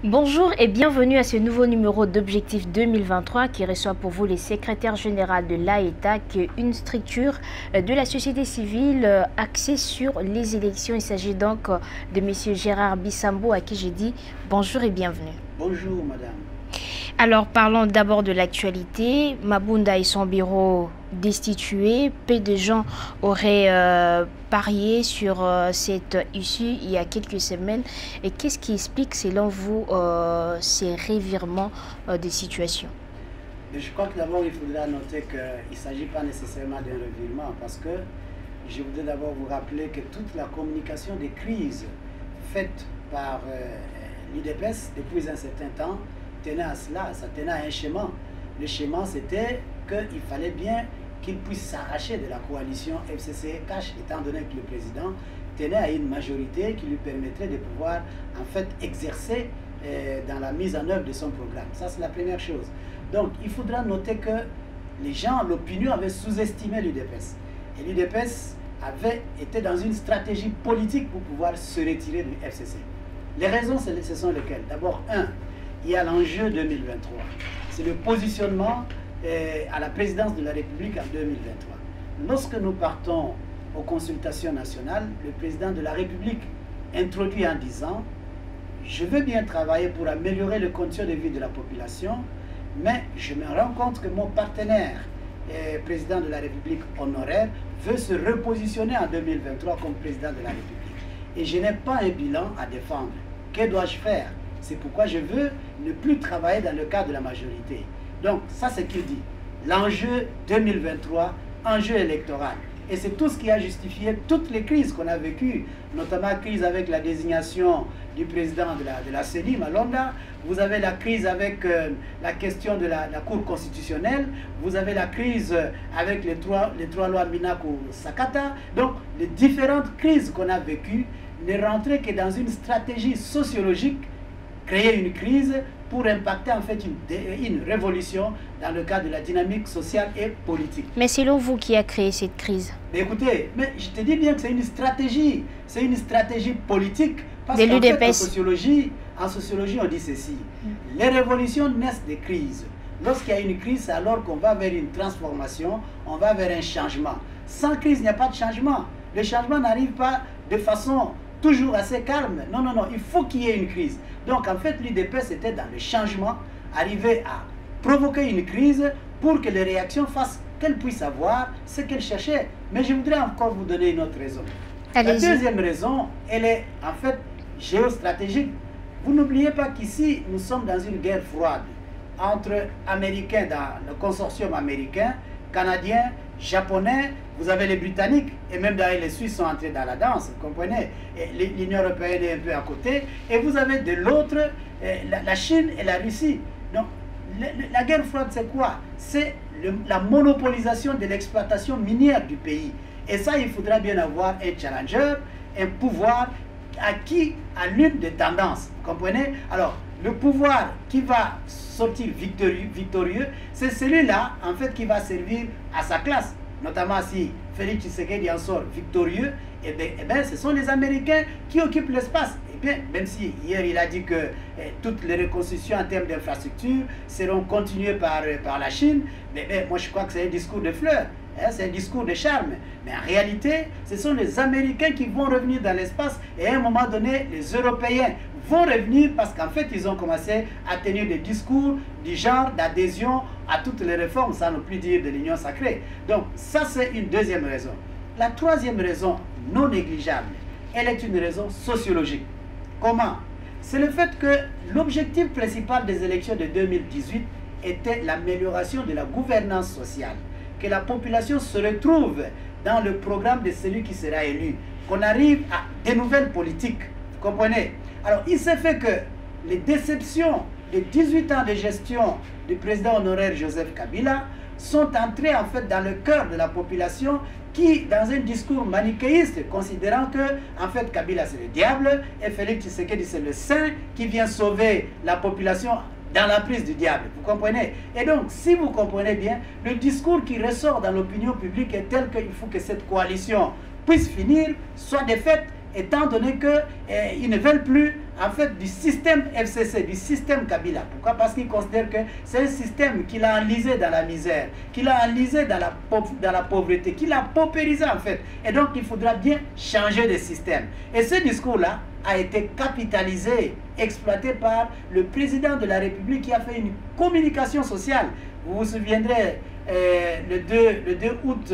Bonjour et bienvenue à ce nouveau numéro d'Objectif 2023 qui reçoit pour vous les secrétaires généraux de l'AETA, qui est une structure de la société civile axée sur les élections. Il s'agit donc de M. Gérard Bissambo, à qui j'ai dit bonjour et bienvenue. Bonjour madame. Alors parlons d'abord de l'actualité. Mabunda et son bureau destitué. Peu de gens auraient parié sur cette issue il y a quelques semaines. Et qu'est-ce qui explique selon vous ces revirements de situation? Je crois que d'abord il faudra noter qu'il ne s'agit pas nécessairement d'un revirement, parce que je voudrais d'abord vous rappeler que toute la communication des crises faite par l'UDPS depuis un certain temps tenait à cela, ça tenait à un schéma. Le schéma, c'était qu'il fallait bien qu'il puisse s'arracher de la coalition FCC-CACH, étant donné que le président tenait à une majorité qui lui permettrait de pouvoir en fait exercer dans la mise en œuvre de son programme. Ça, c'est la première chose. Donc, il faudra noter que les gens, l'opinion avait sous-estimé l'UDPS. Et l'UDPS avait été dans une stratégie politique pour pouvoir se retirer du FCC. Les raisons, ce sont lesquelles? D'abord, il y a l'enjeu 2023. C'est le positionnement à la présidence de la République en 2023. Lorsque nous partons aux consultations nationales, le président de la République introduit en disant « Je veux bien travailler pour améliorer les conditions de vie de la population, mais je me rends compte que mon partenaire, président de la République honoraire, veut se repositionner en 2023 comme président de la République. Et je n'ai pas un bilan à défendre. Que dois-je faire? C'est pourquoi je veux ne plus travailler dans le cadre de la majorité. » Donc, ça c'est ce qu'il dit. L'enjeu 2023, enjeu électoral. Et c'est tout ce qui a justifié toutes les crises qu'on a vécues, notamment la crise avec la désignation du président de la CENI, Malonda. Vous avez la crise avec la question de la Cour constitutionnelle. Vous avez la crise avec les trois lois Minaku-Sakata. Donc, les différentes crises qu'on a vécues ne rentraient que dans une stratégie sociologique, créer une crise pour impacter en fait une révolution dans le cadre de la dynamique sociale et politique. Mais selon vous, qui a créé cette crise? Mais écoutez, mais je te dis bien que c'est une stratégie politique, parce qu'en fait, en sociologie, on dit ceci. Les révolutions naissent des crises. Lorsqu'il y a une crise, c'est alors qu'on va vers une transformation, on va vers un changement. Sans crise, il n'y a pas de changement. Le changement n'arrive pas de façon toujours assez calme. Non, non, non, il faut qu'il y ait une crise. Donc en fait, l'UDPS était dans le changement, arriver à provoquer une crise pour que les réactions fassent qu'elles puissent avoir ce qu'elles cherchaient. Mais je voudrais encore vous donner une autre raison. La deuxième raison, elle est en fait géostratégique. Vous n'oubliez pas qu'ici, nous sommes dans une guerre froide entre Américains, dans le consortium américain, Canadiens, Japonais, vous avez les Britanniques, et même d'ailleurs les Suisses sont entrés dans la danse, vous comprenez? L'Union européenne est un peu à côté, et vous avez de l'autre la Chine et la Russie. Donc la guerre froide, c'est quoi? C'est la monopolisation de l'exploitation minière du pays. Et ça, il faudra bien avoir un challenger, un pouvoir qui a l'une des tendances, vous comprenez? Alors, le pouvoir qui va sortir victorieux, c'est celui-là, en fait, qui va servir à sa classe. Notamment si Félix Tshisekedi en sort victorieux, eh bien, ce sont les Américains qui occupent l'espace. Eh bien, même si hier il a dit que toutes les reconstructions en termes d'infrastructures seront continuées par la Chine, mais moi je crois que c'est un discours de fleurs. C'est un discours de charme. Mais en réalité, ce sont les Américains qui vont revenir dans l'espace, et à un moment donné, les Européens vont revenir parce qu'en fait, ils ont commencé à tenir des discours du genre d'adhésion à toutes les réformes, sans ne plus dire de l'union sacrée. Donc, ça, c'est une deuxième raison. La troisième raison, non négligeable, elle est une raison sociologique. Comment? C'est le fait que l'objectif principal des élections de 2018 était l'amélioration de la gouvernance sociale. Que la population se retrouve dans le programme de celui qui sera élu, qu'on arrive à des nouvelles politiques, vous comprenez? Alors il s'est fait que les déceptions de 18 ans de gestion du président honoraire Joseph Kabila sont entrées en fait dans le cœur de la population qui, dans un discours manichéiste, considérant que en fait Kabila c'est le diable et Félix Tshisekedi c'est le saint qui vient sauver la population dans la prise du diable, vous comprenez? Et donc, si vous comprenez bien, le discours qui ressort dans l'opinion publique est tel qu'il faut que cette coalition puisse finir, soit défaite, étant donné qu'ils ne veulent plus en fait du système FCC, du système Kabila. Pourquoi? Parce qu'ils considèrent que c'est un système qui l'a enlisé dans la misère, qui l'a enlisé dans la pauvreté, qui l'a paupérisé en fait. Et donc il faudra bien changer de système. Et ce discours-là a été capitalisé, exploité par le président de la République qui a fait une communication sociale. Vous vous souviendrez, le 2 août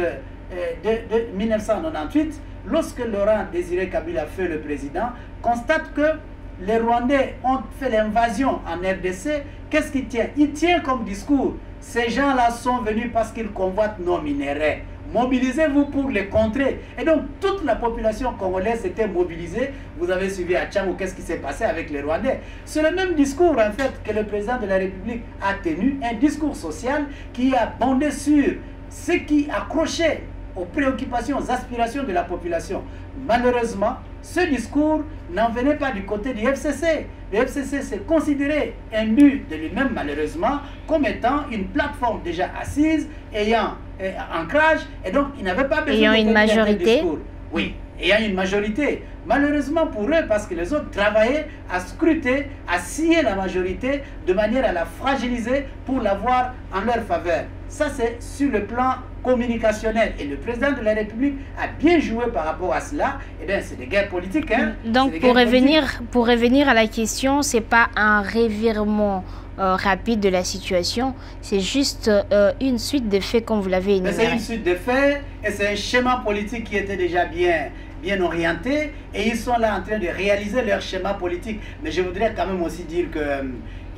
de 1998, lorsque Laurent Désiré Kabila fait le président, constate que les Rwandais ont fait l'invasion en RDC. Qu'est-ce qu'il tient? Il tient comme discours: ces gens-là sont venus parce qu'ils convoitent nos minéraux. Mobilisez-vous pour les contrer. Et donc toute la population congolaise s'était mobilisée. Vous avez suivi à Tchangou qu'est-ce qui s'est passé avec les Rwandais. C'est le même discours en fait que le président de la République a tenu, un discours social qui a bondé sur ce qui accrochait aux préoccupations, aux aspirations de la population. Malheureusement, ce discours n'en venait pas du côté du FCC. Le FCC s'est considéré imbu de lui-même, malheureusement, comme étant une plateforme déjà assise, ayant ancrage, et donc il n'avait pas besoin une majorité. Oui, ayant une majorité. Malheureusement pour eux, parce que les autres travaillaient à scruter, à scier la majorité, de manière à la fragiliser pour l'avoir en leur faveur. Ça, c'est sur le plan communicationnel. Et le président de la République a bien joué par rapport à cela. Eh bien, c'est des guerres politiques. Hein? Donc, pour revenir à la question, ce n'est pas un revirement rapide de la situation, c'est juste une suite de faits comme vous l'avez énuméré. C'est une suite de faits et c'est un schéma politique qui était déjà bien orienté et ils sont là en train de réaliser leur schéma politique. Mais je voudrais quand même aussi dire que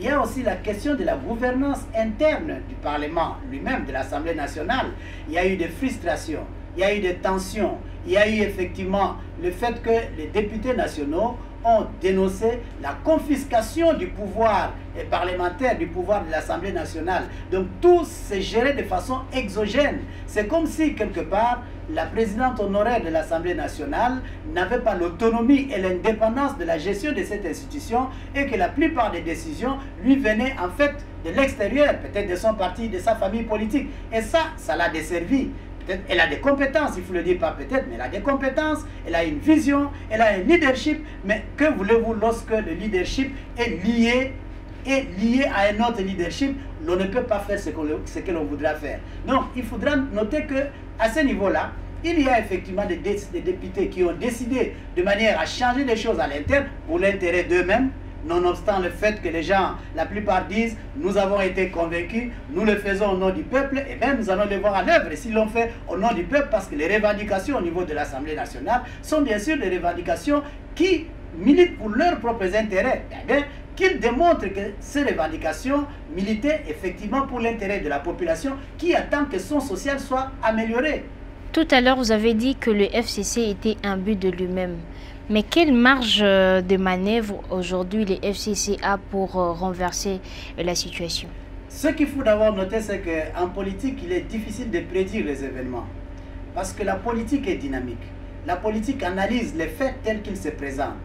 il y a aussi la question de la gouvernance interne du Parlement lui-même, de l'Assemblée nationale. Il y a eu des frustrations, il y a eu des tensions, il y a eu effectivement le fait que les députés nationaux ont dénoncé la confiscation du pouvoir parlementaire, du pouvoir de l'Assemblée nationale. Donc tout s'est géré de façon exogène. C'est comme si, quelque part, la présidente honoraire de l'Assemblée nationale n'avait pas l'autonomie et l'indépendance de la gestion de cette institution et que la plupart des décisions lui venaient en fait de l'extérieur, peut-être de son parti, de sa famille politique. Et ça l'a desservi. Peut-être elle a des compétences, il faut le dire pas peut-être, mais elle a des compétences, elle a une vision, elle a un leadership. Mais que voulez-vous lorsque le leadership est lié à un autre leadership? On ne peut pas faire ce que l'on voudra faire. Donc, il faudra noter que à ce niveau-là, il y a effectivement des députés qui ont décidé de manière à changer les choses à l'interne pour l'intérêt d'eux-mêmes, nonobstant le fait que les gens, la plupart disent, nous avons été convaincus, nous le faisons au nom du peuple, et bien nous allons le voir en œuvre. Et s'ils l'ont fait au nom du peuple, parce que les revendications au niveau de l'Assemblée nationale sont bien sûr des revendications qui militent pour leurs propres intérêts. Eh bien, qu'ils démontrent que ces revendications militaient effectivement pour l'intérêt de la population qui attend que son social soit amélioré. Tout à l'heure, vous avez dit que le FCC était un but de lui-même. Mais quelle marge de manœuvre aujourd'hui le FCC a pour renverser la situation? Ce qu'il faut d'abord noter, c'est qu'en politique, il est difficile de prédire les événements. Parce que la politique est dynamique. La politique analyse les faits tels qu'ils se présentent.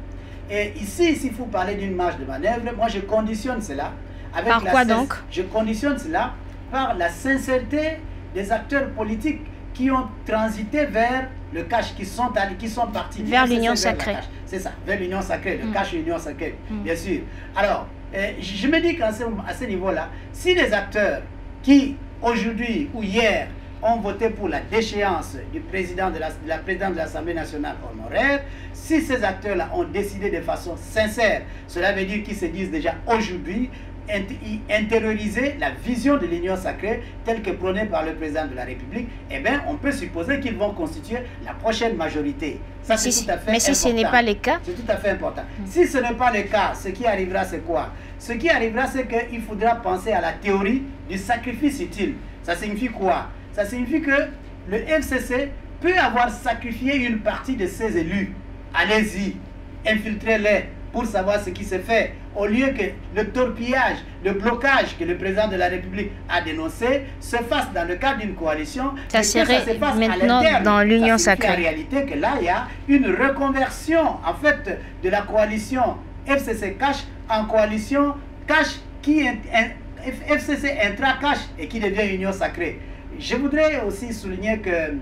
Et ici, s'il faut parler d'une marge de manœuvre, moi je conditionne cela. Avec par quoi donc? Je conditionne cela par la sincérité des acteurs politiques qui ont transité vers le cash, qui sont partis vers l'union sacrée. C'est ça, vers l'union sacrée, le cash et l'union sacrée, bien sûr. Alors, je me dis qu'à ce niveau-là, si les acteurs qui, aujourd'hui ou hier, ont voté pour la déchéance du président de la présidente de l'Assemblée nationale honoraire, si ces acteurs-là ont décidé de façon sincère, cela veut dire qu'ils se disent déjà aujourd'hui intérioriser la vision de l'union sacrée telle que prônée par le président de la République, eh bien, on peut supposer qu'ils vont constituer la prochaine majorité. Ça, c'est tout à fait important. Mais si ce n'est pas le cas? C'est tout à fait important. Si ce n'est pas le cas, ce qui arrivera, c'est quoi? Ce qui arrivera, c'est qu'il faudra penser à la théorie du sacrifice utile. Ça signifie quoi? Ça signifie que le FCC peut avoir sacrifié une partie de ses élus. Allez-y, infiltrez-les pour savoir ce qui se fait. Au lieu que le torpillage, le blocage que le président de la République a dénoncé se fasse dans le cadre d'une coalition, ça serait maintenant dans l'union sacrée. En réalité, que là, il y a une reconversion en fait de la coalition FCC Cash en coalition Cash qui est FCC intra-Cash et qui devient union sacrée. Je voudrais aussi souligner que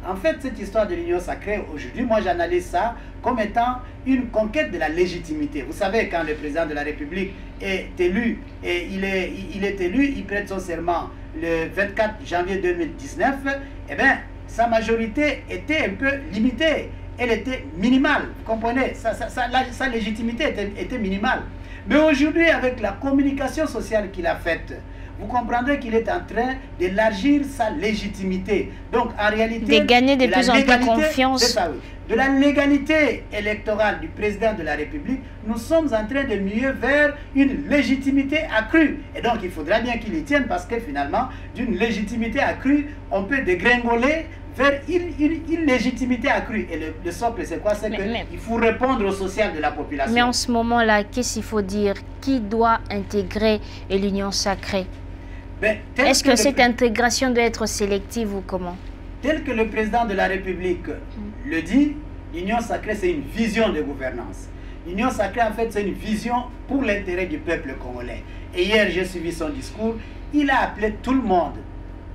En fait, cette histoire de l'union sacrée, aujourd'hui, moi j'analyse ça comme étant une conquête de la légitimité. Vous savez, quand le président de la République est élu, et il est élu, il prête son serment le 24 janvier 2019, eh bien, sa majorité était un peu limitée. Elle était minimale, vous comprenez? Sa légitimité était minimale. Mais aujourd'hui, avec la communication sociale qu'il a faite, vous comprendrez qu'il est en train d'élargir sa légitimité. Donc, en réalité, de gagner de plus en plus confiance. C'est ça, oui. De la légalité électorale du président de la République, nous sommes en train de muer vers une légitimité accrue. Et donc, il faudra bien qu'il y tienne parce que finalement, d'une légitimité accrue, on peut dégringoler vers une légitimité accrue. Et le socle, c'est quoi? C'est qu'il faut répondre au social de la population. Mais en ce moment-là, qu'est-ce qu'il faut dire? Qui doit intégrer l'union sacrée? Est-ce que cette intégration doit être sélective ou comment? Tel que le président de la République le dit, l'union sacrée, c'est une vision de gouvernance. L'union sacrée, en fait, c'est une vision pour l'intérêt du peuple congolais. Et hier, j'ai suivi son discours. Il a appelé tout le monde,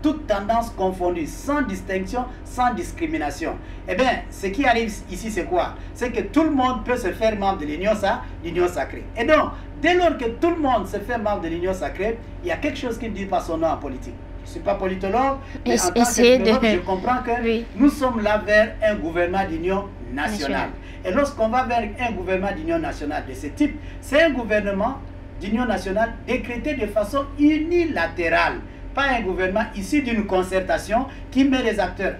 toutes tendances confondues, sans distinction, sans discrimination. Eh bien, ce qui arrive ici, c'est quoi? C'est que tout le monde peut se faire membre de l'union sacrée. Et donc, dès lors que tout le monde se fait membre de l'union sacrée, il y a quelque chose qui ne dit pas son nom en politique. Je ne suis pas politologue, mais en tant que philosophe, je comprends que nous sommes là vers un gouvernement d'union nationale. Et lorsqu'on va vers un gouvernement d'union nationale de ce type, c'est un gouvernement d'union nationale décrété de façon unilatérale. Pas un gouvernement issu d'une concertation qui met les acteurs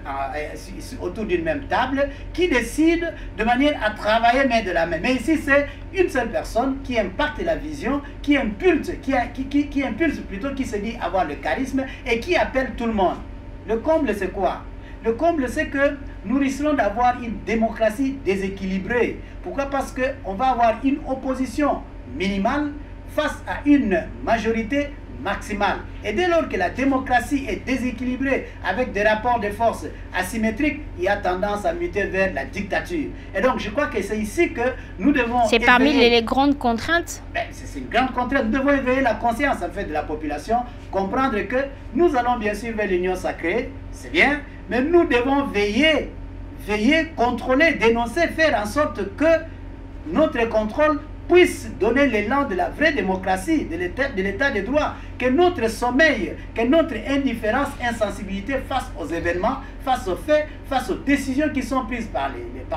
autour d'une même table, qui décide de manière à travailler main de la main. Mais ici, c'est une seule personne qui impacte la vision, qui impulse, qui se dit avoir le charisme et qui appelle tout le monde. Le comble, c'est quoi? Le comble, c'est que nous risquons d'avoir une démocratie déséquilibrée. Pourquoi? Parce qu'on va avoir une opposition minimale face à une majorité maximale. Et dès lors que la démocratie est déséquilibrée avec des rapports de force asymétriques, il y a tendance à muter vers la dictature. Et donc je crois que c'est ici que nous devons... C'est parmi les grandes contraintes? C'est une grande contrainte. Nous devons éveiller la conscience en fait de la population, comprendre que nous allons bien sûr vers l'union sacrée, c'est bien, mais nous devons veiller, contrôler, dénoncer, faire en sorte que notre contrôle puisse donner l'élan de la vraie démocratie, de l'état de droit, que notre sommeil, que notre indifférence, insensibilité face aux événements, face aux faits, face aux décisions qui sont prises par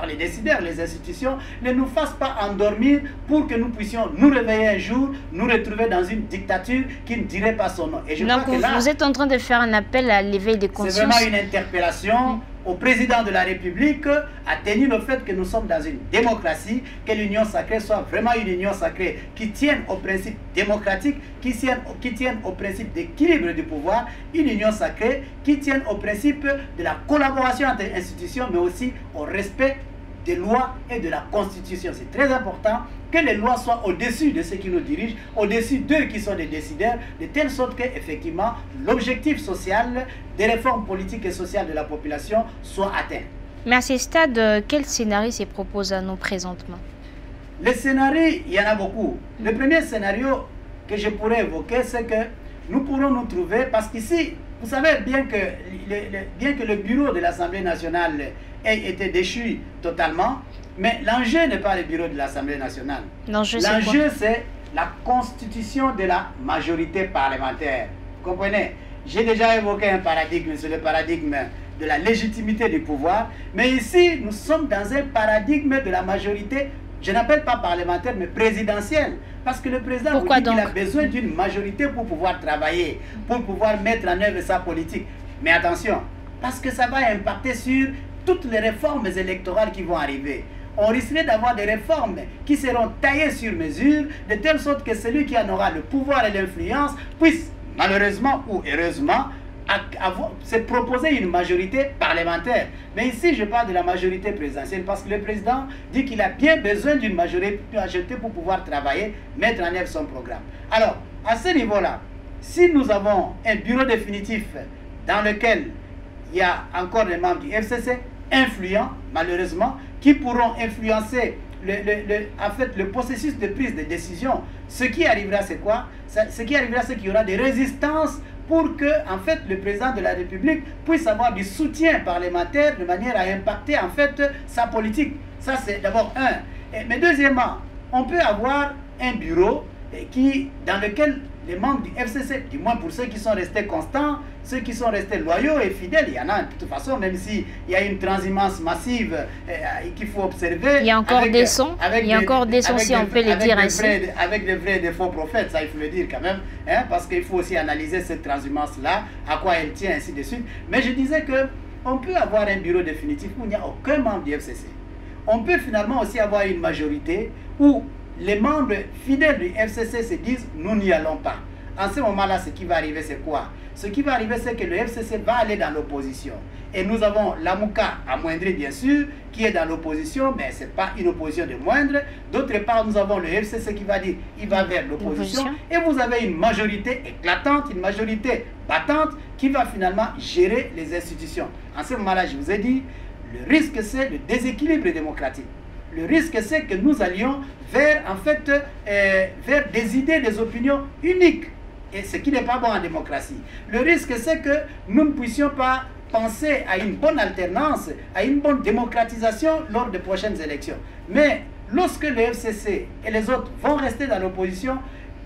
les décideurs, les institutions, ne nous fasse pas endormir pour que nous puissions nous réveiller un jour, nous retrouver dans une dictature qui ne dirait pas son nom. Et je donc crois que là, vous êtes en train de faire un appel à l'éveil des consciences. C'est vraiment une interpellation au président de la République à tenir le fait que nous sommes dans une démocratie, que l'union sacrée soit vraiment une union sacrée qui tienne au principe démocratique, qui tienne au principe d'équilibre du pouvoir, une union sacrée qui tienne au principe de la collaboration entre institutions, mais aussi au respect des lois et de la Constitution. C'est très important que les lois soient au-dessus de ceux qui nous dirigent, au-dessus d'eux qui sont des décideurs, de telle sorte que effectivement l'objectif social des réformes politiques et sociales de la population soit atteint. Mais à ce stade, quel scénario se propose à nous présentement? Les scénarios, il y en a beaucoup. Le premier scénario que je pourrais évoquer, c'est que nous pourrons nous trouver, parce qu'ici, vous savez bien que le bureau de l'Assemblée nationale ait été déchu totalement, mais l'enjeu n'est pas le bureau de l'Assemblée nationale. L'enjeu, c'est la constitution de la majorité parlementaire. Vous comprenez? J'ai déjà évoqué un paradigme, c'est le paradigme de la légitimité du pouvoir, mais ici, nous sommes dans un paradigme de la majorité, je n'appelle pas parlementaire, mais présidentielle. Parce que le président vous dit qu'il a besoin d'une majorité pour pouvoir travailler, pour pouvoir mettre en œuvre sa politique. Mais attention, parce que ça va impacter sur toutes les réformes électorales qui vont arriver. On risquerait d'avoir des réformes qui seront taillées sur mesure, de telle sorte que celui qui en aura le pouvoir et l'influence puisse, malheureusement ou heureusement, se proposer une majorité parlementaire. Mais ici, je parle de la majorité présidentielle parce que le président dit qu'il a bien besoin d'une majorité pour pouvoir travailler, mettre en œuvre son programme. Alors, à ce niveau-là, si nous avons un bureau définitif dans lequel il y a encore des membres du FCC, influents, malheureusement, qui pourront influencer en fait, le processus de prise de décision. Ce qui arrivera, c'est quoi? Ce qui arrivera, c'est qu'il y aura des résistances pour que, en fait, le président de la République puisse avoir du soutien parlementaire de manière à impacter, en fait, sa politique. Ça, c'est d'abord un. Mais deuxièmement, on peut avoir un bureau dans lequel les membres du FCC, du moins pour ceux qui sont restés constants, ceux qui sont restés loyaux et fidèles, il y en a de toute façon, même s'il y a une transhumance massive qu'il faut observer. Il y a encore des sons, il y a encore des sons, si on peut le dire ainsi. Avec des vrais et des faux prophètes, ça il faut le dire quand même, hein, parce qu'il faut aussi analyser cette transhumance-là, à quoi elle tient, ainsi de suite. Mais je disais qu'on peut avoir un bureau définitif où il n'y a aucun membre du FCC. On peut finalement aussi avoir une majorité où les membres fidèles du FCC se disent « nous n'y allons pas ». En ce moment-là, ce qui va arriver, c'est quoi? Ce qui va arriver, c'est que le FCC va aller dans l'opposition. Et nous avons l'AMUCA amoindri, bien sûr, qui est dans l'opposition, mais ce n'est pas une opposition de moindre. D'autre part, nous avons le FCC qui va dire il va vers l'opposition. Et vous avez une majorité éclatante, une majorité battante qui va finalement gérer les institutions. En ce moment-là, je vous ai dit, le risque, c'est le déséquilibre démocratique. Le risque, c'est que nous allions vers, en fait, vers des idées, des opinions uniques. Et ce qui n'est pas bon en démocratie. Le risque, c'est que nous ne puissions pas penser à une bonne alternance, à une bonne démocratisation lors des prochaines élections. Mais lorsque le FCC et les autres vont rester dans l'opposition,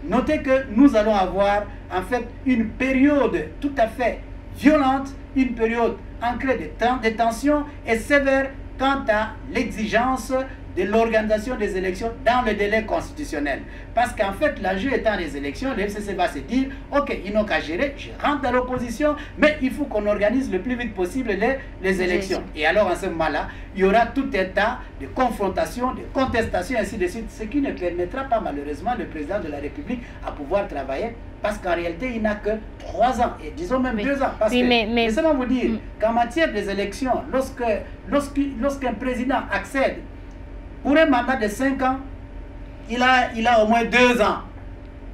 notez que nous allons avoir, en fait, une période tout à fait violente, une période ancrée de tensions et sévère quant à l'exigence de l'organisation des élections dans le délai constitutionnel. Parce qu'en fait, l'enjeu étant les élections, le FCC va se dire, ok, ils n'ont qu'à gérer, je rentre dans l'opposition, mais il faut qu'on organise le plus vite possible les élections. Et alors, en ce moment-là, il y aura tout un tas de confrontations, de contestations, ainsi de suite, ce qui ne permettra pas malheureusement le président de la République à pouvoir travailler, parce qu'en réalité, il n'a que 3 ans, et disons même 2 ans. Parce que, laissez-moi vous dire, qu'en matière des élections, lorsqu'un président accède pour un mandat de 5 ans, il a au moins 2 ans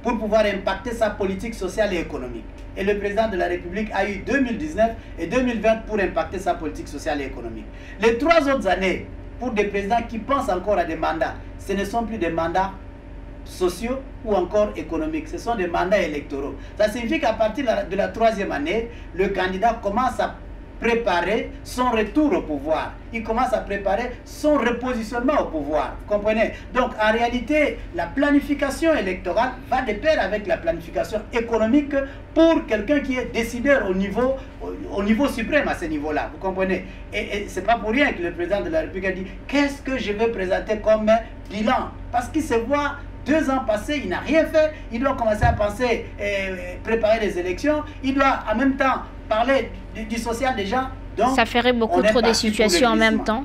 pour pouvoir impacter sa politique sociale et économique. Et le président de la République a eu 2019 et 2020 pour impacter sa politique sociale et économique. Les 3 autres années, pour des présidents qui pensent encore à des mandats, ce ne sont plus des mandats sociaux ou encore économiques, ce sont des mandats électoraux. Ça signifie qu'à partir de la 3e année, le candidat commence à préparer son retour au pouvoir. Il commence à préparer son repositionnement au pouvoir. Vous comprenez? Donc, en réalité, la planification électorale va de pair avec la planification économique pour quelqu'un qui est décideur au niveau suprême à ce niveau-là. Vous comprenez? Et ce n'est pas pour rien que le président de la République a dit « Qu'est-ce que je vais présenter comme bilan ?» Parce qu'il se voit 2 ans passés, il n'a rien fait. Il doit commencer à penser, préparer les élections. Il doit en même temps parler du social des gens. Donc, ça ferait beaucoup trop de situations en même temps.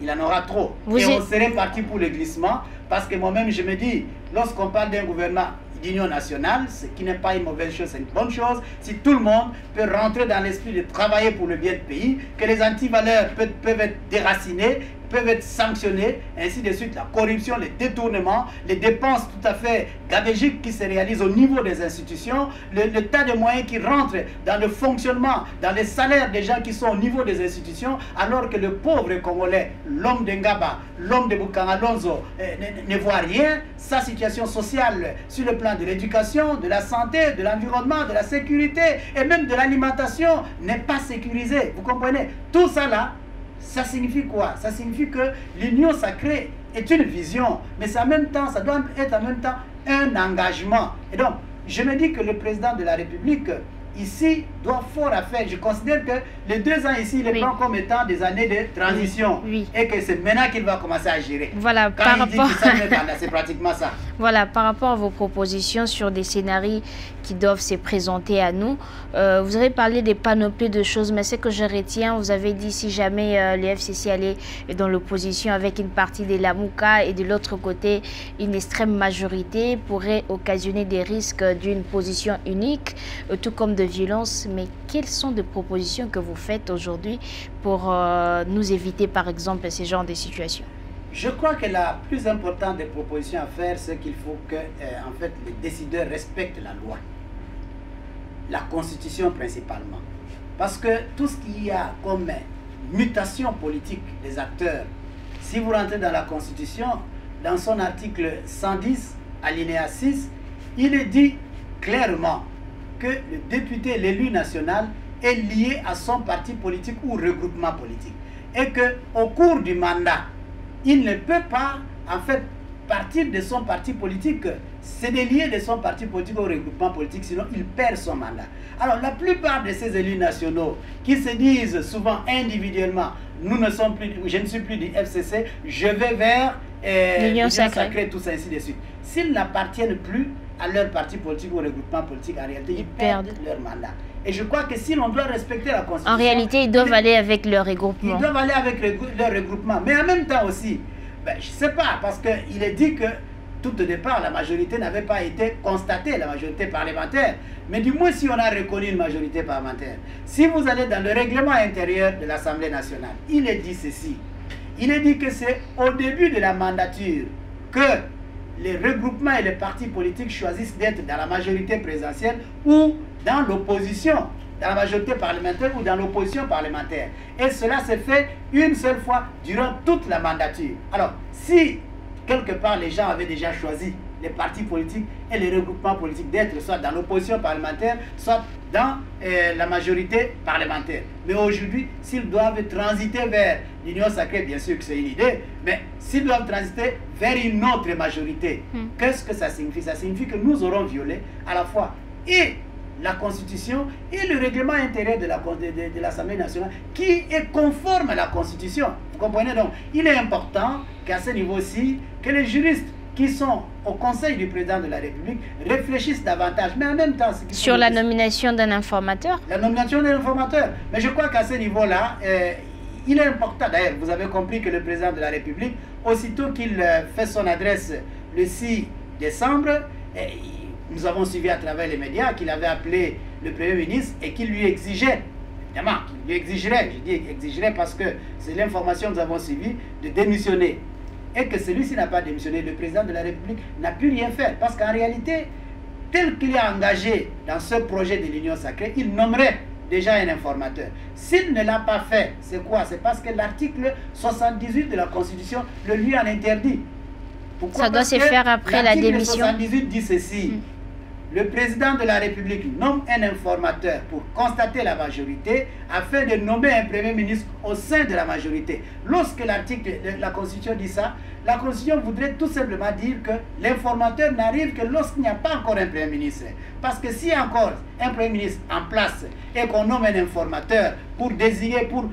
Il en aura trop. On serait parti pour le glissement. Parce que moi-même, je me dis, lorsqu'on parle d'un gouvernement d'union nationale, ce qui n'est pas une mauvaise chose, c'est une bonne chose. Si tout le monde peut rentrer dans l'esprit de travailler pour le bien du pays, que les antivaleurs peuvent être déracinées, peuvent être sanctionnés, ainsi de suite, la corruption, les détournements, les dépenses tout à fait gabégiques qui se réalisent au niveau des institutions, le tas de moyens qui rentrent dans le fonctionnement, dans les salaires des gens qui sont au niveau des institutions, alors que le pauvre Congolais, l'homme d'Engaba, l'homme de Bukangalonzo, ne voit rien. Sa situation sociale sur le plan de l'éducation, de la santé, de l'environnement, de la sécurité et même de l'alimentation n'est pas sécurisée. Vous comprenez? Tout ça là, ça signifie quoi? Ça signifie que l'union sacrée est une vision, mais ça doit être en même temps un engagement. Et donc, je me dis que le président de la République, ici, doit fort à faire. Je considère que les 2 ans ici, il les prend comme étant des années de transition. Et que c'est maintenant qu'il va commencer à gérer. Voilà, c'est pratiquement ça. Voilà, par rapport à vos propositions sur des scénarios qui doivent se présenter à nous, vous avez parlé des panoplies de choses, mais ce que je retiens, vous avez dit si jamais le FCC allait dans l'opposition avec une partie de la MOUCA et de l'autre côté, une extrême majorité pourrait occasionner des risques d'une position unique, tout comme de violence. Mais quelles sont les propositions que vous faites aujourd'hui pour nous éviter, par exemple, ce genre de situations? Je crois que la plus importante des propositions à faire, c'est qu'il faut que en fait, les décideurs respectent la loi, la Constitution principalement. Parce que tout ce qu'il y a comme mutation politique des acteurs. Si vous rentrez dans la Constitution, dans son article 110, alinéa 6, il est dit clairement que le député, l'élu national, est lié à son parti politique ou regroupement politique. Et qu'au cours du mandat, il ne peut pas, en fait, partir de son parti politique, se délier de son parti politique au regroupement politique, sinon il perd son mandat. Alors la plupart de ces élus nationaux qui se disent souvent individuellement, nous ne sommes plus, je ne suis plus du FCC, je vais vers l'Union sacrée, tout ça, ainsi de suite. S'ils n'appartiennent plus à leur parti politique ou au regroupement politique, en réalité, ils perdent leur mandat. Et je crois que si l'on doit respecter la Constitution... En réalité, ils doivent aller avec leur regroupement. Ils doivent aller avec leur regroupement. Mais en même temps aussi, ben, je ne sais pas, parce qu'il est dit que tout au départ, la majorité n'avait pas été constatée, la majorité parlementaire. Mais du moins, si on a reconnu une majorité parlementaire, si vous allez dans le règlement intérieur de l'Assemblée nationale, il est dit ceci. Il est dit que c'est au début de la mandature que les regroupements et les partis politiques choisissent d'être dans la majorité présidentielle ou dans l'opposition, dans la majorité parlementaire ou dans l'opposition parlementaire. Et cela se fait une seule fois durant toute la mandature. Alors, si quelque part les gens avaient déjà choisi les partis politiques et les regroupements politiques d'être soit dans l'opposition parlementaire, soit dans la majorité parlementaire. Mais aujourd'hui, s'ils doivent transiter vers l'Union sacrée, bien sûr que c'est une idée, mais s'ils doivent transiter vers une autre majorité, qu'est-ce que ça signifie? Ça signifie que nous aurons violé à la fois et la Constitution et le règlement intérieur de l'Assemblée nationale qui est conforme à la Constitution. Vous comprenez donc? Il est important qu'à ce niveau-ci, que les juristes qui sont au Conseil du président de la République réfléchissent davantage, mais en même temps... Sur la nomination d'un informateur? La nomination d'un informateur. Mais je crois qu'à ce niveau-là, il est important. D'ailleurs, vous avez compris que le président de la République, aussitôt qu'il fait son adresse le 6 décembre, nous avons suivi à travers les médias qu'il avait appelé le Premier ministre et qu'il lui exigeait, évidemment, qu'il lui exigerait, je dis exigerait parce que c'est l'information que nous avons suivie, de démissionner. Et que celui-ci n'a pas démissionné, le président de la République n'a pu rien faire. Parce qu'en réalité, tel qu'il est engagé dans ce projet de l'Union sacrée, il nommerait déjà un informateur. S'il ne l'a pas fait, c'est quoi? C'est parce que l'article 78 de la Constitution le lui en interdit. Pourquoi? Ça doit se faire après la démission. L'article 78 dit ceci. Le président de la République nomme un informateur pour constater la majorité afin de nommer un Premier ministre au sein de la majorité. Lorsque l'article de la Constitution dit ça, la Constitution voudrait tout simplement dire que l'informateur n'arrive que lorsqu'il n'y a pas encore un Premier ministre. Parce que s'il y a encore un Premier ministre en place et qu'on nomme un informateur pour désigner, pour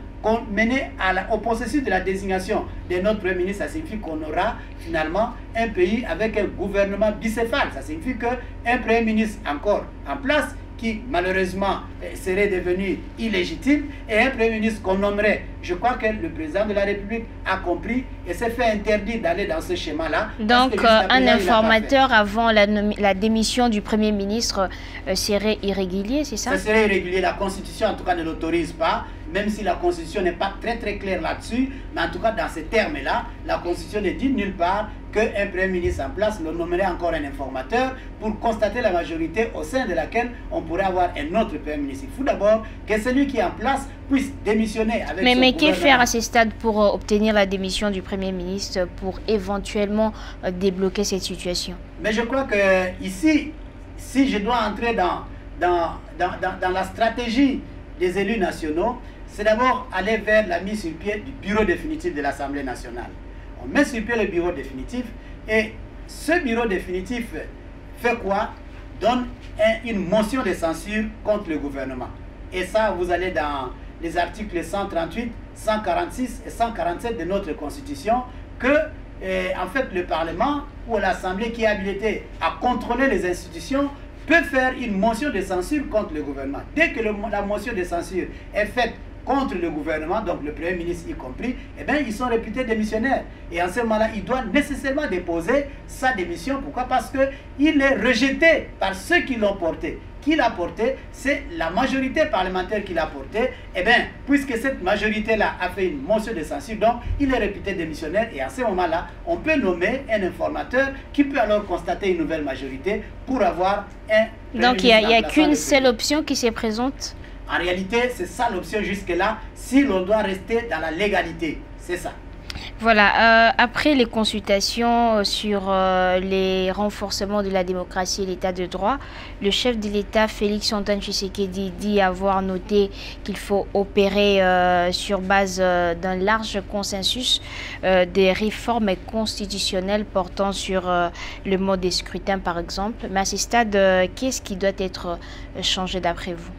mener au processus de la désignation de notre Premier ministre, ça signifie qu'on aura finalement un pays avec un gouvernement bicéphale. Ça signifie qu'un Premier ministre encore en place qui malheureusement serait devenu illégitime et un Premier ministre qu'on nommerait. Je crois que le président de la République a compris et s'est fait interdire d'aller dans ce schéma-là. Donc un informateur avant la démission du Premier ministre serait irrégulier, c'est ça? Ça serait irrégulier. La Constitution en tout cas ne l'autorise pas, même si la Constitution n'est pas très claire là-dessus, mais en tout cas dans ces termes-là, la Constitution ne dit nulle part qu'un Premier ministre en place le nommerait encore un informateur pour constater la majorité au sein de laquelle on pourrait avoir un autre Premier ministre. Il faut d'abord que celui qui est en place puisse démissionner avec son mais que faire à ce stade pour obtenir la démission du Premier ministre pour éventuellement débloquer cette situation? Mais je crois que ici, si je dois entrer dans la stratégie des élus nationaux, c'est d'abord aller vers la mise sur pied du bureau définitif de l'Assemblée nationale. On met sur pied le bureau définitif et ce bureau définitif fait quoi? Donne une motion de censure contre le gouvernement. Et ça, vous allez dans les articles 138, 146 et 147 de notre Constitution que, en fait, le Parlement ou l'Assemblée qui est habilité à contrôler les institutions peut faire une motion de censure contre le gouvernement. Dès que la motion de censure est faite contre le gouvernement, donc le Premier ministre y compris, eh bien, ils sont réputés démissionnaires. Et en ce moment-là, il doit nécessairement déposer sa démission. Pourquoi? Parce qu'il est rejeté par ceux qui l'ont porté. Qui l'a porté? C'est la majorité parlementaire qui l'a porté. Eh bien, puisque cette majorité-là a fait une motion de censure, donc il est réputé démissionnaire. Et à ce moment-là, on peut nommer un informateur qui peut alors constater une nouvelle majorité pour avoir un... Donc il n'y a qu'une seule option qui se présente? En réalité, c'est ça l'option jusque-là, si l'on doit rester dans la légalité. C'est ça. Voilà, après les consultations sur les renforcements de la démocratie et l'état de droit, le chef de l'État, Félix Antoine Tshisekedi, dit avoir noté qu'il faut opérer sur base d'un large consensus des réformes constitutionnelles portant sur le mode de scrutin, par exemple. Mais à ce stade, qu'est-ce qui doit être changé d'après vous?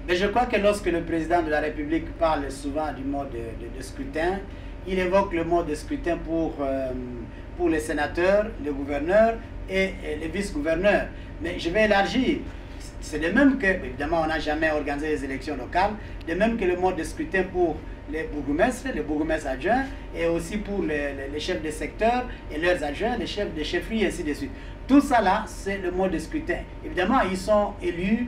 Mais je crois que lorsque le président de la République parle souvent du mode de scrutin, il évoque le mode de scrutin pour les sénateurs, les gouverneurs et les vice-gouverneurs. Mais je vais élargir. C'est de même que, évidemment, on n'a jamais organisé les élections locales, de même que le mode de scrutin pour les bourgmestres adjoints, et aussi pour les chefs de secteur et leurs adjoints, les chefs de chefferie, et ainsi de suite. Tout ça là, c'est le mode de scrutin. Évidemment, ils sont élus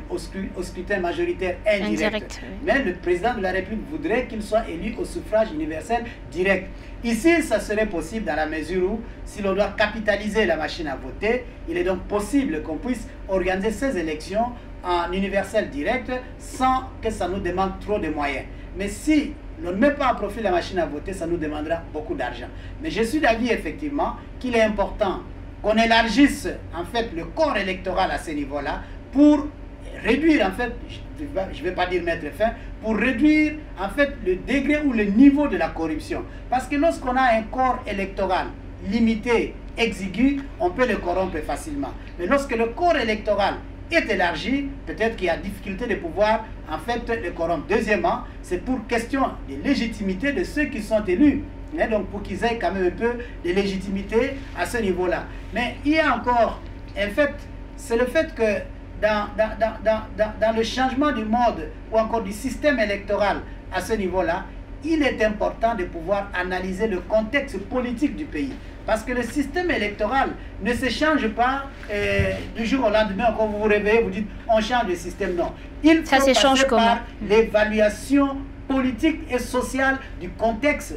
au scrutin majoritaire indirect. Oui. Mais le président de la République voudrait qu'ils soient élus au suffrage universel direct. Ici, ça serait possible dans la mesure où, si l'on doit capitaliser la machine à voter, il est donc possible qu'on puisse organiser ces élections en universel direct sans que ça nous demande trop de moyens. Mais si l'on ne met pas à profit la machine à voter, ça nous demandera beaucoup d'argent. Mais je suis d'avis effectivement qu'il est important qu'on élargisse en fait le corps électoral à ce niveau-là pour réduire en fait, je ne vais pas dire mettre fin, pour réduire en fait le degré ou le niveau de la corruption. Parce que lorsqu'on a un corps électoral limité, exigu, on peut le corrompre facilement. Mais lorsque le corps électoral est élargi, peut-être qu'il y a difficulté de pouvoir en fait le corrompre. Deuxièmement, c'est pour question de légitimité de ceux qui sont élus. Donc pour qu'ils aient quand même un peu de légitimité à ce niveau-là. Mais il y a encore, en fait, c'est le fait que dans le changement du mode ou encore du système électoral à ce niveau-là, il est important de pouvoir analyser le contexte politique du pays. Parce que le système électoral ne se change pas du jour au lendemain. Quand vous vous réveillez, vous dites on change de système. Non. Il faut passer par l'évaluation politique et sociale du contexte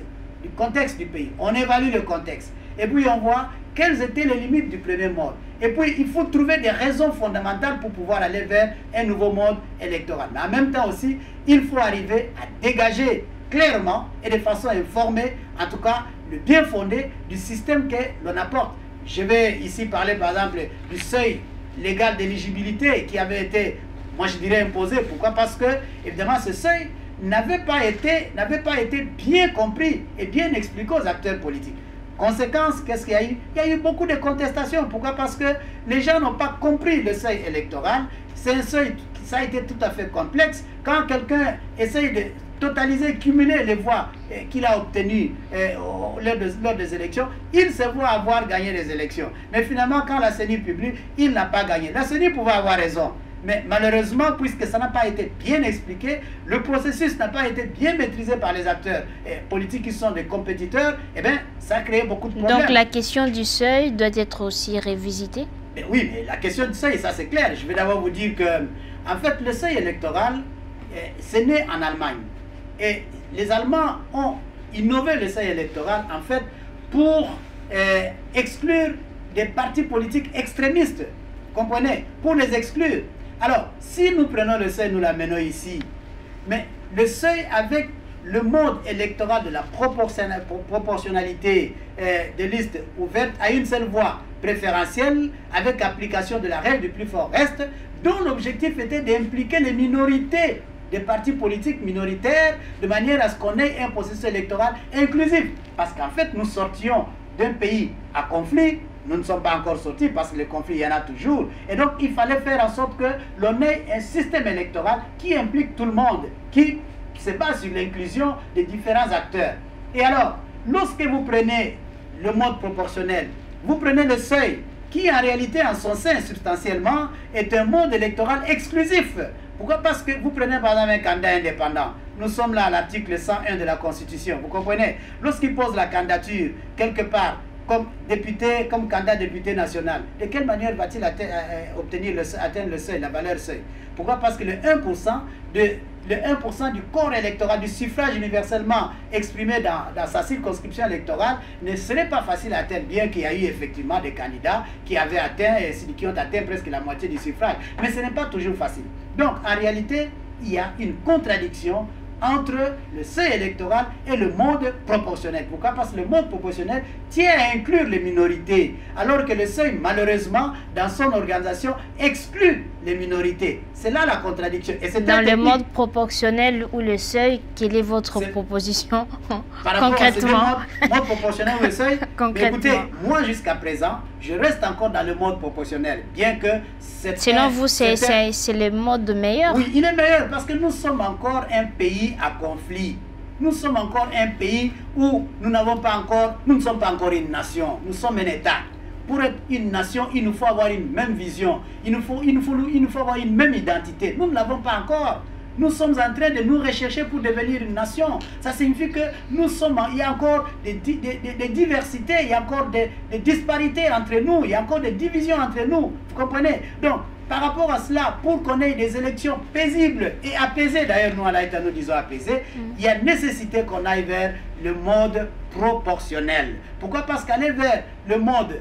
du pays. On évalue le contexte. Et puis on voit quelles étaient les limites du premier mode. Et puis il faut trouver des raisons fondamentales pour pouvoir aller vers un nouveau mode électoral. Mais en même temps aussi, il faut arriver à dégager clairement et de façon informée, en tout cas, le bien fondé du système que l'on apporte. Je vais ici parler par exemple du seuil légal d'éligibilité qui avait été, moi je dirais, imposé. Pourquoi? Parce que, évidemment, ce seuil n'avait pas été bien compris et bien expliqué aux acteurs politiques. Conséquence, qu'est-ce qu'il y a eu? Il y a eu beaucoup de contestations. Pourquoi? Parce que les gens n'ont pas compris le seuil électoral. C'est un seuil, ça a été tout à fait complexe. Quand quelqu'un essaye de totaliser, cumuler les voix qu'il a obtenues lors des élections, il se voit avoir gagné les élections. Mais finalement, quand la CENI publie, il n'a pas gagné. La CENI pouvait avoir raison. Mais malheureusement, puisque ça n'a pas été bien expliqué, le processus n'a pas été bien maîtrisé par les acteurs politiques qui sont des compétiteurs, eh bien, ça a créé beaucoup de problèmes. Donc la question du seuil doit être aussi révisitée? Mais oui, mais la question du seuil, ça c'est clair. Je vais d'abord vous dire que, en fait, le seuil électoral, c'est né en Allemagne. Et les Allemands ont innové le seuil électoral, en fait, pour exclure des partis politiques extrémistes. Comprenez? Pour les exclure. Alors, si nous prenons le seuil, nous l'amenons ici, mais le seuil avec le mode électoral de la proportionnalité de listes ouvertes à une seule voix préférentielle avec application de la règle du plus fort reste, dont l'objectif était d'impliquer les minorités des partis politiques minoritaires de manière à ce qu'on ait un processus électoral inclusif. Parce qu'en fait, nous sortions d'un pays à conflit. Nous ne sommes pas encore sortis parce que le conflit, il y en a toujours. Et donc, il fallait faire en sorte que l'on ait un système électoral qui implique tout le monde, qui se base sur l'inclusion des différents acteurs. Et alors, lorsque vous prenez le mode proportionnel, vous prenez le seuil, qui en réalité, en son sein, substantiellement, est un mode électoral exclusif. Pourquoi? Parce que vous prenez par exemple un candidat indépendant. Nous sommes là à l'article 101 de la Constitution. Vous comprenez? Lorsqu'il pose la candidature, quelque part, comme député, comme candidat député national, de quelle manière va-t-il atteindre le seuil, la valeur seuil? Pourquoi? Parce que le 1% du corps électoral, du suffrage universellement exprimé dans sa circonscription électorale ne serait pas facile à atteindre, bien qu'il y a eu effectivement des candidats qui avaient atteint, qui ont atteint presque la moitié du suffrage. Mais ce n'est pas toujours facile. Donc, en réalité, il y a une contradiction entre le seuil électoral et le mode proportionnel. Pourquoi? Parce que le mode proportionnel tient à inclure les minorités, alors que le seuil, malheureusement, dans son organisation, exclut les minorités. C'est là la contradiction. Et dans le mode proportionnel ou le seuil, quelle est votre proposition concrètement? Mode proportionnel ou le seuil? Écoutez, moi jusqu'à présent, je reste encore dans le mode proportionnel, bien que selon vous, c'est le mode meilleur? Oui, il est meilleur parce que nous sommes encore un pays à conflit. Nous sommes encore un pays où nous ne sommes pas encore une nation, nous sommes un État. Pour être une nation, il nous faut avoir une même vision, il nous faut avoir une même identité. Nous ne l'avons pas encore. Nous sommes en train de nous rechercher pour devenir une nation. Ça signifie que il y a encore des diversités, il y a encore des disparités entre nous, il y a encore des divisions entre nous. Vous comprenez? Donc, par rapport à cela, pour qu'on ait des élections paisibles et apaisées, d'ailleurs nous à l'État nous disons apaisées, il y a nécessité qu'on aille vers le mode proportionnel. Pourquoi? Parce qu'aller vers le mode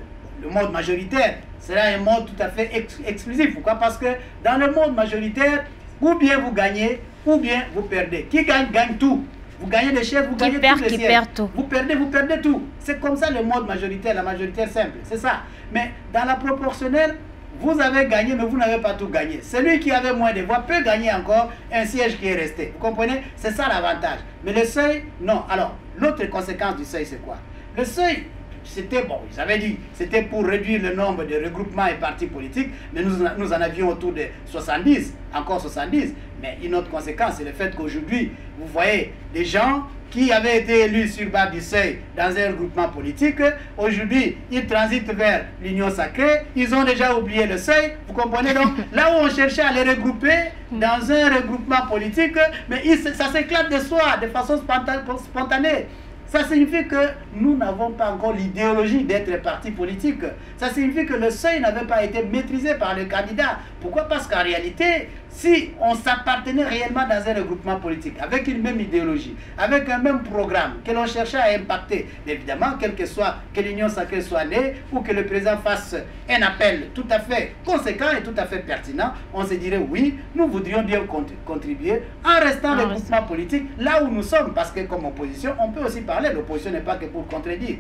majoritaire sera un mode tout à fait exclusif. Pourquoi? Parce que dans le mode majoritaire, ou bien vous gagnez, ou bien vous perdez. Qui gagne, gagne tout. Vous gagnez des chefs, vous gagnez tous les sièges. Vous perdez tout. C'est comme ça le mode majoritaire, la majoritaire simple. C'est ça. Mais dans la proportionnelle, vous avez gagné, mais vous n'avez pas tout gagné. Celui qui avait moins de voix peut gagner encore un siège qui est resté. Vous comprenez? C'est ça l'avantage. Mais le seuil, non. Alors, l'autre conséquence du seuil, c'est quoi? Le seuil, c'était, bon, ils avaient dit, c'était pour réduire le nombre de regroupements et partis politiques, mais nous en avions autour de 70, encore 70. Mais une autre conséquence, c'est le fait qu'aujourd'hui, vous voyez, des gens qui avaient été élus sur base du seuil dans un regroupement politique, aujourd'hui, ils transitent vers l'union sacrée, ils ont déjà oublié le seuil, vous comprenez? Donc, là où on cherchait à les regrouper dans un regroupement politique, mais ça s'éclate de soi, de façon spontanée. Ça signifie que nous n'avons pas encore l'idéologie d'être parti politique. Ça signifie que le seuil n'avait pas été maîtrisé par le candidat. Pourquoi? Parce qu'en réalité, si on s'appartenait réellement dans un regroupement politique, avec une même idéologie, avec un même programme, que l'on cherchait à impacter, évidemment, que l'union sacrée soit née, ou que le président fasse un appel tout à fait conséquent et tout à fait pertinent, on se dirait oui, nous voudrions bien contribuer en restant le regroupement politique là où nous sommes, parce que comme opposition, on peut aussi parler, l'opposition n'est pas que pour contredire.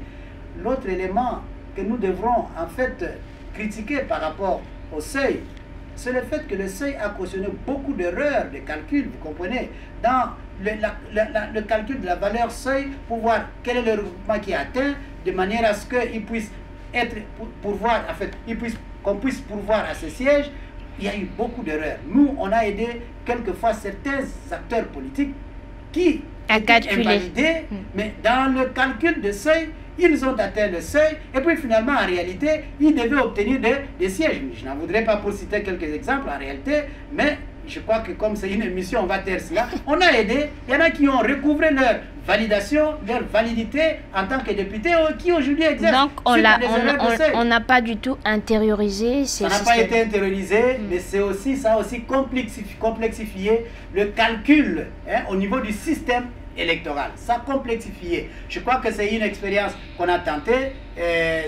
L'autre élément que nous devrons en fait critiquer par rapport au seuil, c'est le fait que le seuil a cautionné beaucoup d'erreurs de calcul, vous comprenez, dans le calcul de la valeur seuil pour voir quel est le regroupement qui est atteint, de manière à ce qu'il puisse être pourvoir, en fait, qu'on puisse pourvoir à ce siège. Il y a eu beaucoup d'erreurs. Nous, on a aidé quelquefois certains acteurs politiques qui étaient invalidés, mais dans le calcul de seuil, ils ont atteint le seuil, et puis finalement, en réalité, ils devaient obtenir des sièges. Je n'en voudrais pas pour citer quelques exemples en réalité, mais je crois que comme c'est une émission, on va taire cela. On a aidé, il y en a qui ont recouvré leur validation, leur validité en tant que député, qui aujourd'hui exercent. Donc on n'a pas du tout intériorisé ces systèmes. Ça n'a pas été intériorisé, mais ça a aussi complexifié le calcul au niveau du système électoral. Ça a complexifié. Je crois que c'est une expérience qu'on a tentée.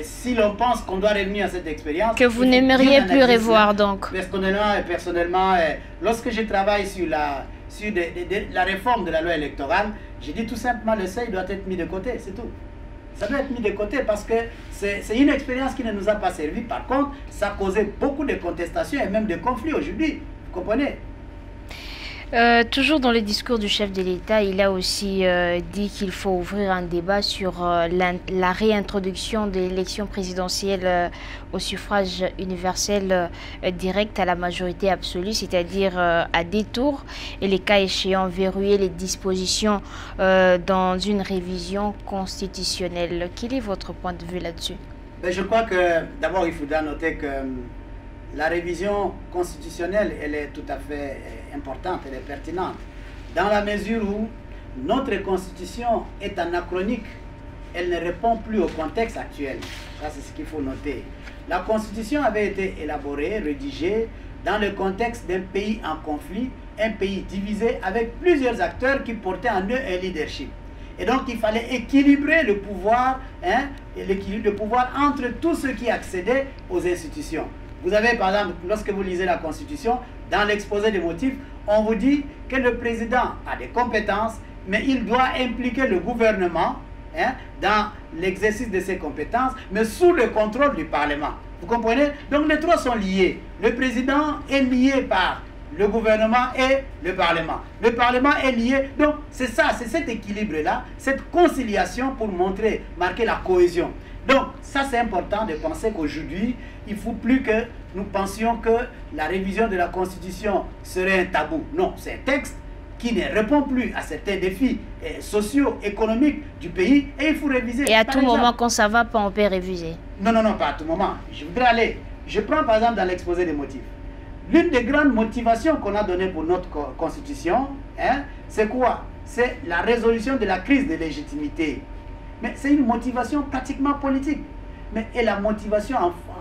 Si l'on pense qu'on doit revenir à cette expérience... Que vous n'aimeriez plus revoir donc. Personnellement, lorsque je travaille sur la réforme de la loi électorale, j'ai dit tout simplement le seuil doit être mis de côté, c'est tout. Ça doit être mis de côté parce que c'est une expérience qui ne nous a pas servi. Par contre, ça a causé beaucoup de contestations et même de conflits aujourd'hui. Vous comprenez? Toujours dans le discours du chef de l'État, il a aussi dit qu'il faut ouvrir un débat sur la réintroduction de l'élection présidentielle au suffrage universel direct à la majorité absolue, c'est-à-dire à des tours, et les cas échéants verrouiller les dispositions dans une révision constitutionnelle. Quel est votre point de vue là-dessus? Je crois que d'abord il faudra noter que la révision constitutionnelle, elle est tout à fait importante, elle est pertinente, dans la mesure où notre constitution est anachronique, elle ne répond plus au contexte actuel. Ça, c'est ce qu'il faut noter. La constitution avait été élaborée, rédigée, dans le contexte d'un pays en conflit, un pays divisé avec plusieurs acteurs qui portaient en eux un leadership. Et donc, il fallait équilibrer le pouvoir, le pouvoir entre tous ceux qui accédaient aux institutions. Vous avez, par exemple, lorsque vous lisez la Constitution, dans l'exposé des motifs, on vous dit que le président a des compétences, mais il doit impliquer le gouvernement dans l'exercice de ses compétences, mais sous le contrôle du Parlement. Vous comprenez? Donc les trois sont liés. Le président est lié par le gouvernement et le Parlement. Le Parlement est lié. Donc c'est ça, c'est cet équilibre-là, cette conciliation pour marquer la cohésion. Donc ça c'est important de penser qu'aujourd'hui, il ne faut plus que nous pensions que la révision de la Constitution serait un tabou. Non, c'est un texte qui ne répond plus à certains défis sociaux, économiques du pays, et il faut réviser. Et à tout moment, quand ça va pas, on peut réviser? Non, non, non, pas à tout moment. Je voudrais aller. Je prends par exemple dans l'exposé des motifs. L'une des grandes motivations qu'on a données pour notre Constitution, c'est quoi? C'est la résolution de la crise de légitimité. Mais c'est une motivation pratiquement politique. Mais et la motivation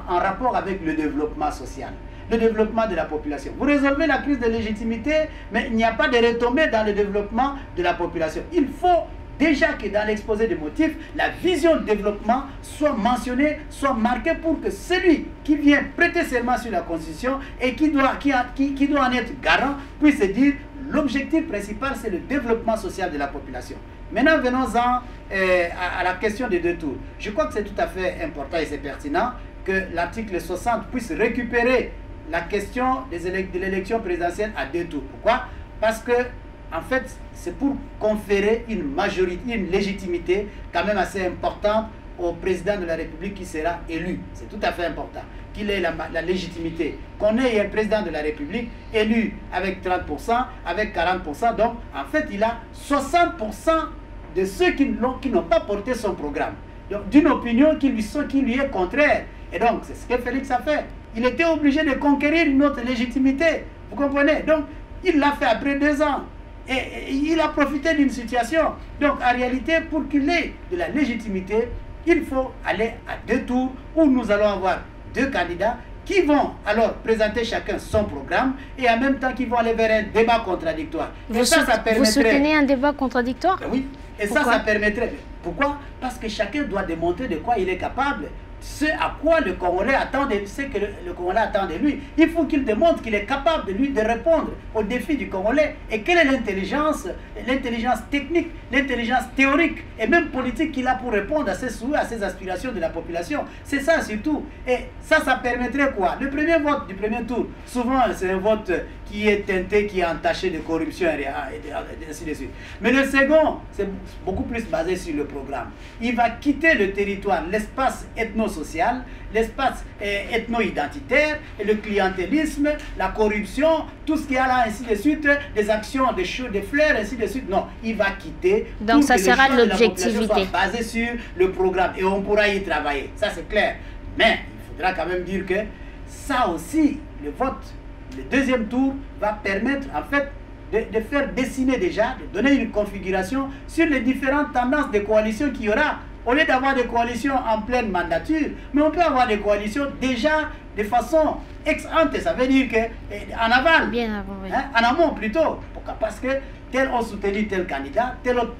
en rapport avec le développement social, le développement de la population. Vous résolvez la crise de légitimité, mais il n'y a pas de retombées dans le développement de la population. Il faut déjà que dans l'exposé des motifs, la vision de développement soit mentionnée, soit marquée pour que celui qui vient prêter serment sur la Constitution et qui doit en être garant puisse se dire l'objectif principal, c'est le développement social de la population. Maintenant, venons-en à la question des deux tours. Je crois que c'est tout à fait important et c'est pertinent que l'article 60 puisse récupérer la question de l'élection présidentielle à deux tours. Pourquoi? Parce que, en fait, c'est pour conférer une majorité, une légitimité quand même assez importante au président de la République qui sera élu. C'est tout à fait important qu'il ait la légitimité. Qu'on ait un président de la République élu avec 30%, avec 40%. Donc, en fait, il a 60% de ceux qui n'ont pas porté son programme. D'une opinion qui lui est contraire. Et donc, c'est ce que Félix a fait. Il était obligé de conquérir une autre légitimité. Vous comprenez? Donc, il l'a fait après 2 ans. Et il a profité d'une situation. Donc, en réalité, pour qu'il ait de la légitimité, il faut aller à 2 tours où nous allons avoir 2 candidats qui vont alors présenter chacun son programme et en même temps qui vont aller vers un débat contradictoire. Vous soutenez un débat contradictoire? Oui. Et ça permettrait. Pourquoi? Parce que chacun doit démontrer de quoi il est capable. Ce à quoi le Congolais attend de, ce que le Congolais attend de lui. Il faut qu'il démontre qu'il est capable de répondre aux défis du Congolais. Et quelle est l'intelligence technique, l'intelligence théorique et même politique qu'il a pour répondre à ses souhaits, à ses aspirations de la population. C'est ça surtout. Et ça permettrait quoi? Le premier vote du premier tour, souvent c'est un vote qui est teinté, qui est entaché de corruption et ainsi de suite. Mais le second, c'est beaucoup plus basé sur le programme. Il va quitter le territoire, l'espace ethno-social, l'espace ethno-identitaire, et le clientélisme, la corruption, tout ce qu'il y a là, ainsi de suite, des actions, des fleurs, ainsi de suite. Non, il va quitter. Donc ça sera l'objectivité. Basé sur le programme et on pourra y travailler. Ça c'est clair. Mais il faudra quand même dire que ça aussi, le vote, le deuxième tour va permettre en fait de faire dessiner déjà, de donner une configuration sur les différentes tendances de coalition qu'il y aura. Au lieu d'avoir des coalitions en pleine mandature, mais on peut avoir des coalitions déjà de façon ex-ante, ça veut dire qu'en aval, bien avant, oui. En amont plutôt, parce que tel ont soutenu tel candidat, tel autre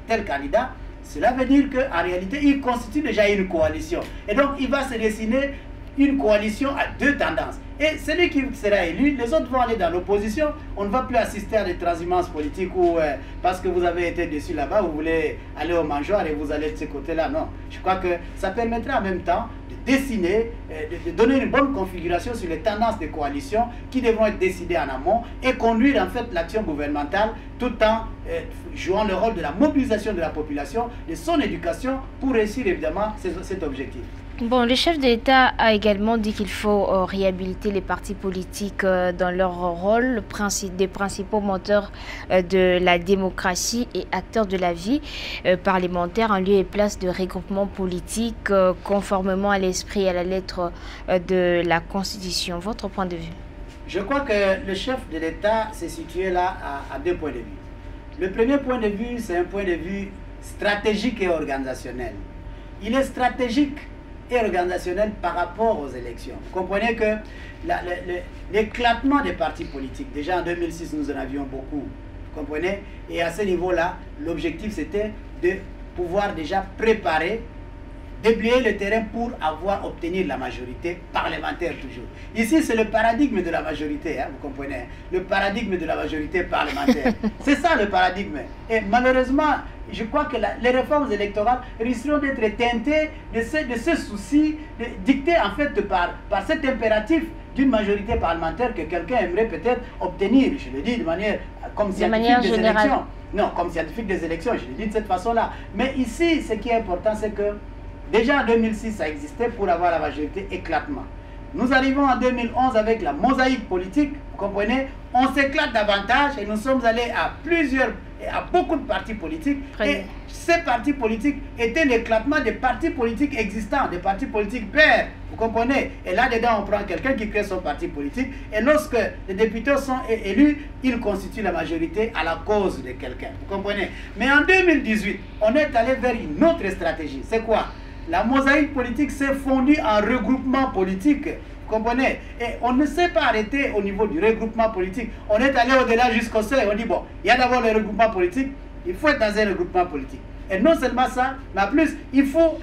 tel candidat, cela veut dire qu'en réalité, il constitue déjà une coalition. Et donc, il va se dessiner une coalition à 2 tendances. Et celui qui sera élu, les autres vont aller dans l'opposition. On ne va plus assister à des transhumances politiques où, parce que vous avez été dessus là-bas, vous voulez aller au mangeoire et vous allez de ce côté-là. Non. Je crois que ça permettra en même temps de dessiner, de donner une bonne configuration sur les tendances de coalition qui devront être décidées en amont et conduire en fait l'action gouvernementale tout en jouant le rôle de la mobilisation de la population, de son éducation pour réussir évidemment cet objectif. Bon, le chef de l'État a également dit qu'il faut réhabiliter les partis politiques dans leur rôle, des principaux moteurs de la démocratie et acteurs de la vie parlementaire en lieu et place de regroupement politique conformément à l'esprit et à la lettre de la Constitution. Votre point de vue? Je crois que le chef de l'État s'est situé là à 2 points de vue. Le premier point de vue, c'est un point de vue stratégique et organisationnel. Il est stratégique et organisationnel par rapport aux élections. Vous comprenez que l'éclatement des partis politiques, déjà en 2006, nous en avions beaucoup. Vous comprenez? Et à ce niveau-là, l'objectif, c'était de pouvoir déjà préparer déblayer le terrain pour obtenir la majorité parlementaire toujours. Ici, c'est le paradigme de la majorité, hein, vous comprenez, le paradigme de la majorité parlementaire. C'est ça le paradigme. Et malheureusement, je crois que les réformes électorales risqueront d'être teintées de ce souci, dicté en fait par cet impératif d'une majorité parlementaire que quelqu'un aimerait peut-être obtenir, je le dis de manière comme scientifique des élections. Non, comme scientifique des élections, je le dis de cette façon-là. Mais ici, ce qui est important, c'est que déjà en 2006, ça existait pour avoir la majorité éclatement. Nous arrivons en 2011 avec la mosaïque politique, vous comprenez, on s'éclate davantage et nous sommes allés à beaucoup de partis politiques. Et ces partis politiques étaient l'éclatement des partis politiques existants, des partis politiques pairs, vous comprenez. Et là-dedans, on prend quelqu'un qui crée son parti politique et lorsque les députés sont élus, ils constituent la majorité à la cause de quelqu'un, vous comprenez. Mais en 2018, on est allé vers une autre stratégie. C'est quoi? La mosaïque politique s'est fondue en regroupement politique. Vous comprenez? Et on ne s'est pas arrêté au niveau du regroupement politique. On est allé au-delà jusqu'au seuil. On dit, bon, il y a d'abord le regroupement politique. Il faut être dans un regroupement politique. Et non seulement ça, mais en plus, il faut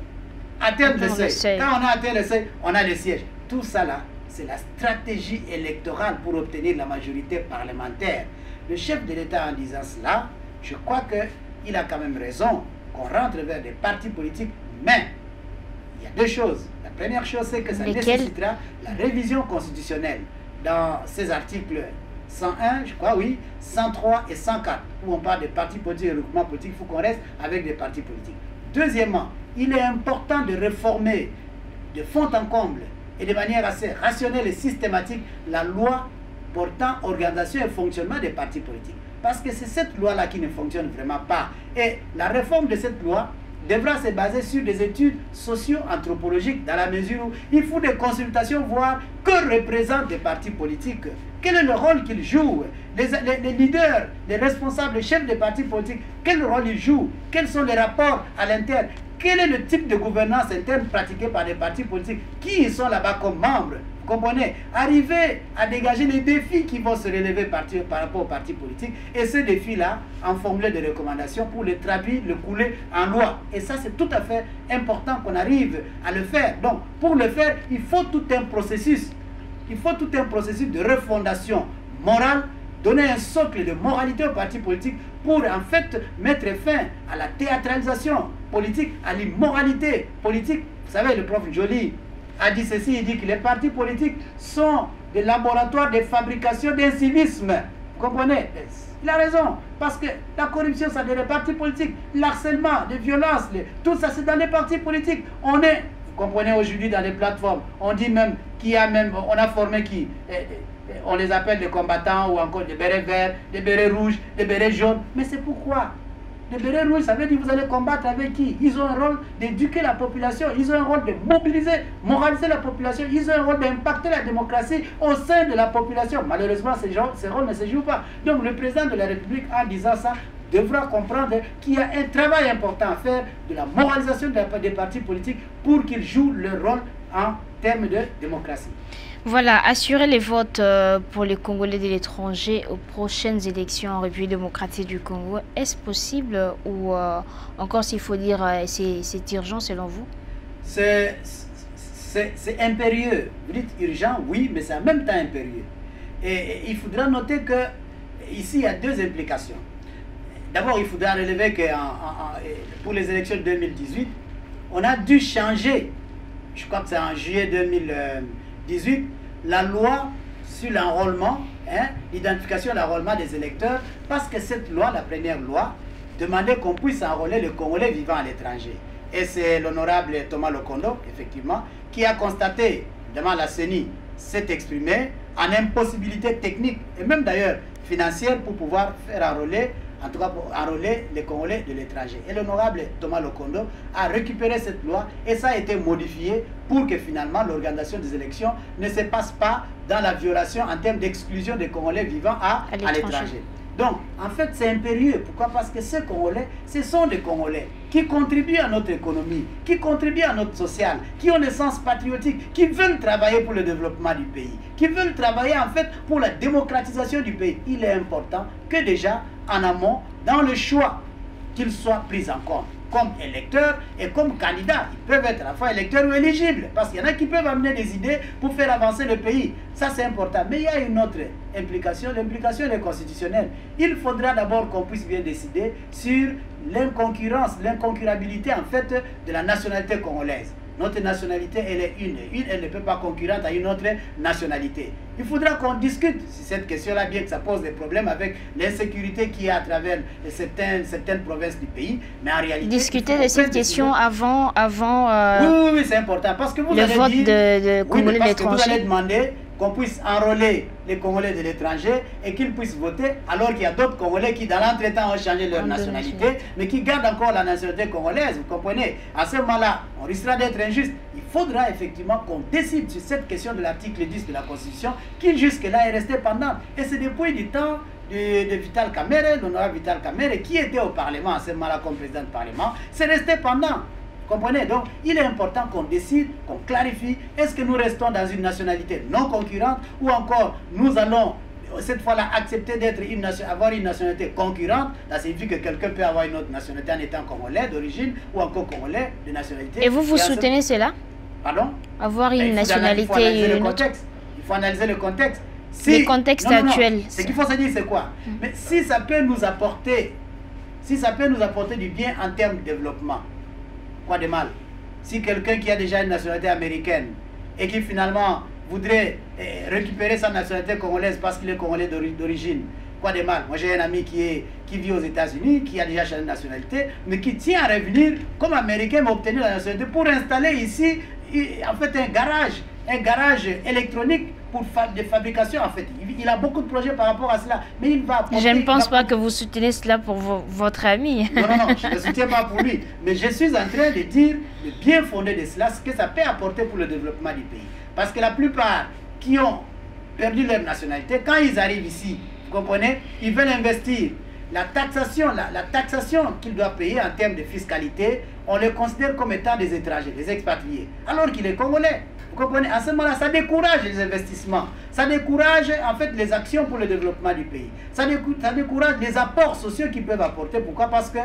atteindre le seuil. Quand on a atteint le seuil, on a le siège. Tout ça là, c'est la stratégie électorale pour obtenir la majorité parlementaire. Le chef de l'État en disant cela, je crois qu'il a quand même raison qu'on rentre vers des partis politiques, mais il y a deux choses. La première chose, c'est que ça nécessitera la révision constitutionnelle dans ces articles 101, je crois, oui, 103 et 104, où on parle des partis politiques et regroupements politiques. Il faut qu'on reste avec des partis politiques. Deuxièmement, il est important de réformer de fond en comble et de manière assez rationnelle et systématique la loi portant organisation et fonctionnement des partis politiques. Parce que c'est cette loi-là qui ne fonctionne vraiment pas. Et la réforme de cette loi devra se baser sur des études socio-anthropologiques dans la mesure où il faut des consultations, voir que représentent des partis politiques, quel est le rôle qu'ils jouent, les leaders, les responsables, les chefs des partis politiques, quel rôle ils jouent, quels sont les rapports à l'interne, quel est le type de gouvernance interne pratiquée par les partis politiques, qui y sont là-bas comme membres. Vous comprenez? Arriver à dégager les défis qui vont se relever par rapport aux partis politiques et ces défis-là en formuler des recommandations pour les traduire, les couler en loi. Et ça, c'est tout à fait important qu'on arrive à le faire. Donc, pour le faire, il faut tout un processus. Il faut tout un processus de refondation morale, donner un socle de moralité aux partis politiques pour en fait mettre fin à la théâtralisation politique, à l'immoralité politique. Vous savez, le prof Joly a dit ceci, il dit que les partis politiques sont des laboratoires de fabrication d'incivisme. Vous comprenez? Il a raison, parce que la corruption, ça dans les partis politiques, l'harcèlement, les violences, tout ça, c'est dans les partis politiques. On est, vous comprenez, aujourd'hui dans les plateformes, on dit même qu'il y a même, on a formé qui? On les appelle des combattants ou encore des bérets verts, des bérets rouges, des bérets jaunes. Mais c'est pourquoi? Les bérets rouges, ça veut dire que vous allez combattre avec qui? Ils ont un rôle d'éduquer la population, ils ont un rôle de mobiliser, moraliser la population, ils ont un rôle d'impacter la démocratie au sein de la population. Malheureusement, ces rôles ne se jouent pas. Donc le président de la République, en disant ça, devra comprendre qu'il y a un travail important à faire de la moralisation des partis politiques pour qu'ils jouent leur rôle en termes de démocratie. Voilà, assurer les votes pour les Congolais de l'étranger aux prochaines élections en République démocratique du Congo, est-ce possible ou encore s'il faut dire c'est urgent selon vous? C'est impérieux. Vous dites urgent, oui, mais c'est en même temps impérieux. Et il faudra noter que ici il y a deux implications. D'abord, il faudra relever que pour les élections de 2018, on a dû changer, je crois que c'est en juillet 2018, la loi sur l'enrôlement, l'identification et l'enrôlement des électeurs, parce que cette loi, la première loi, demandait qu'on puisse enrôler les Congolais vivant à l'étranger. Et c'est l'honorable Thomas Lokondo, effectivement, qui a constaté devant la CENI, s'est exprimé en impossibilité technique et même d'ailleurs financière pour pouvoir faire enrôler, en tout cas pour enrôler les Congolais de l'étranger. Et l'honorable Thomas Lokondo a récupéré cette loi et ça a été modifié pour que finalement l'organisation des élections ne se passe pas dans la violation en termes d'exclusion des Congolais vivant à l'étranger. Donc, en fait, c'est impérieux. Pourquoi? Parce que ces Congolais, ce sont des Congolais qui contribuent à notre économie, qui contribuent à notre social, qui ont le sens patriotique, qui veulent travailler pour le développement du pays, qui veulent travailler en fait pour la démocratisation du pays. Il est important que déjà, en amont, dans le choix, qu'ils soient pris en compte. comme électeurs et comme candidats. Ils peuvent être à la fois électeurs ou éligibles, parce qu'il y en a qui peuvent amener des idées pour faire avancer le pays. Ça, c'est important. Mais il y a une autre implication. L'implication est constitutionnelle. Il faudra d'abord qu'on puisse bien décider sur l'inconcurrence, l'inconcurabilité en fait de la nationalité congolaise. Notre nationalité, elle est une. Elle ne peut pas concurrente à une autre nationalité. Il faudra qu'on discute sur cette question-là, bien que ça pose des problèmes avec l'insécurité qu'il y a à travers certaines provinces du pays. Mais en réalité... Discuter de cette question avant oui, c'est important. Parce que vous le allez vote dire, de Congolais de l'étranger. Vous allez demander qu'on puisse enrôler les Congolais de l'étranger et qu'ils puissent voter, alors qu'il y a d'autres Congolais qui, dans l'entretemps, ont changé leur nationalité, mais qui gardent encore la nationalité congolaise, vous comprenez? À ce moment-là, on risquera d'être injuste. Il faudra effectivement qu'on décide sur cette question de l'article 10 de la Constitution, qui jusque-là est resté pendant. Et c'est depuis du temps de Vital Kamerhe, l'honorable Vital Kamerhe, qui était au Parlement, à ce moment-là comme président du Parlement, c'est resté pendant. Comprenez? Donc, il est important qu'on décide, qu'on clarifie, est-ce que nous restons dans une nationalité non concurrente ou encore nous allons cette fois-là accepter d'être avoir une nationalité concurrente. Ça signifie que quelqu'un peut avoir une autre nationalité en étant congolais d'origine ou encore congolais de nationalité. Et vous soutenez cela? Pardon? Avoir une nationalité... Il faut analyser le contexte. Il faut analyser le contexte. Le contexte actuel. Ce qu'il faut se dire, c'est quoi? Mais si ça peut nous apporter, du bien en termes de développement, quoi de mal? Si quelqu'un qui a déjà une nationalité américaine et qui finalement voudrait récupérer sa nationalité congolaise parce qu'il est congolais d'origine, quoi de mal? Moi j'ai un ami qui vit aux États-Unis, qui a déjà changé de nationalité, mais qui tient à revenir comme américain, mais obtenir la nationalité pour installer ici en fait un garage électronique pour de fabrication en fait. Il a beaucoup de projets par rapport à cela, mais il va apporter, je ne pense pas que vous soutenez cela pour votre ami. Non, je ne soutiens pas pour lui, mais je suis en train de dire, de bien fonder de cela, ce que ça peut apporter pour le développement du pays. Parce que la plupart qui ont perdu leur nationalité, quand ils arrivent ici, vous comprenez, ils veulent investir. La taxation qu'ils doivent payer en termes de fiscalité, on les considère comme étant des étrangers, des expatriés, alors qu'il est congolais. Vous comprenez? À ce moment-là, ça décourage les investissements, ça décourage en fait les actions pour le développement du pays, ça décourage les apports sociaux qu'ils peuvent apporter. Pourquoi? Parce que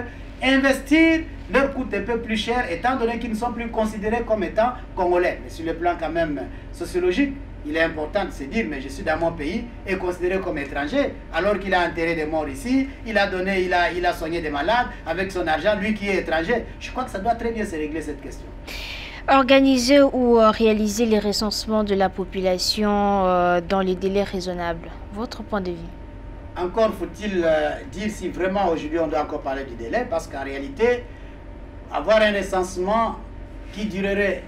investir leur coûte un peu plus cher, étant donné qu'ils ne sont plus considérés comme étant congolais. Mais sur le plan quand même sociologique, il est important de se dire, mais je suis dans mon pays et considéré comme étranger, alors qu'il a enterré des morts ici, il a soigné des malades avec son argent, lui qui est étranger. Je crois que ça doit très bien se régler cette question. Organiser ou réaliser les recensements de la population dans les délais raisonnables. Votre point de vue? Encore faut-il dire si vraiment aujourd'hui on doit encore parler du délai, parce qu'en réalité, avoir un recensement qui durerait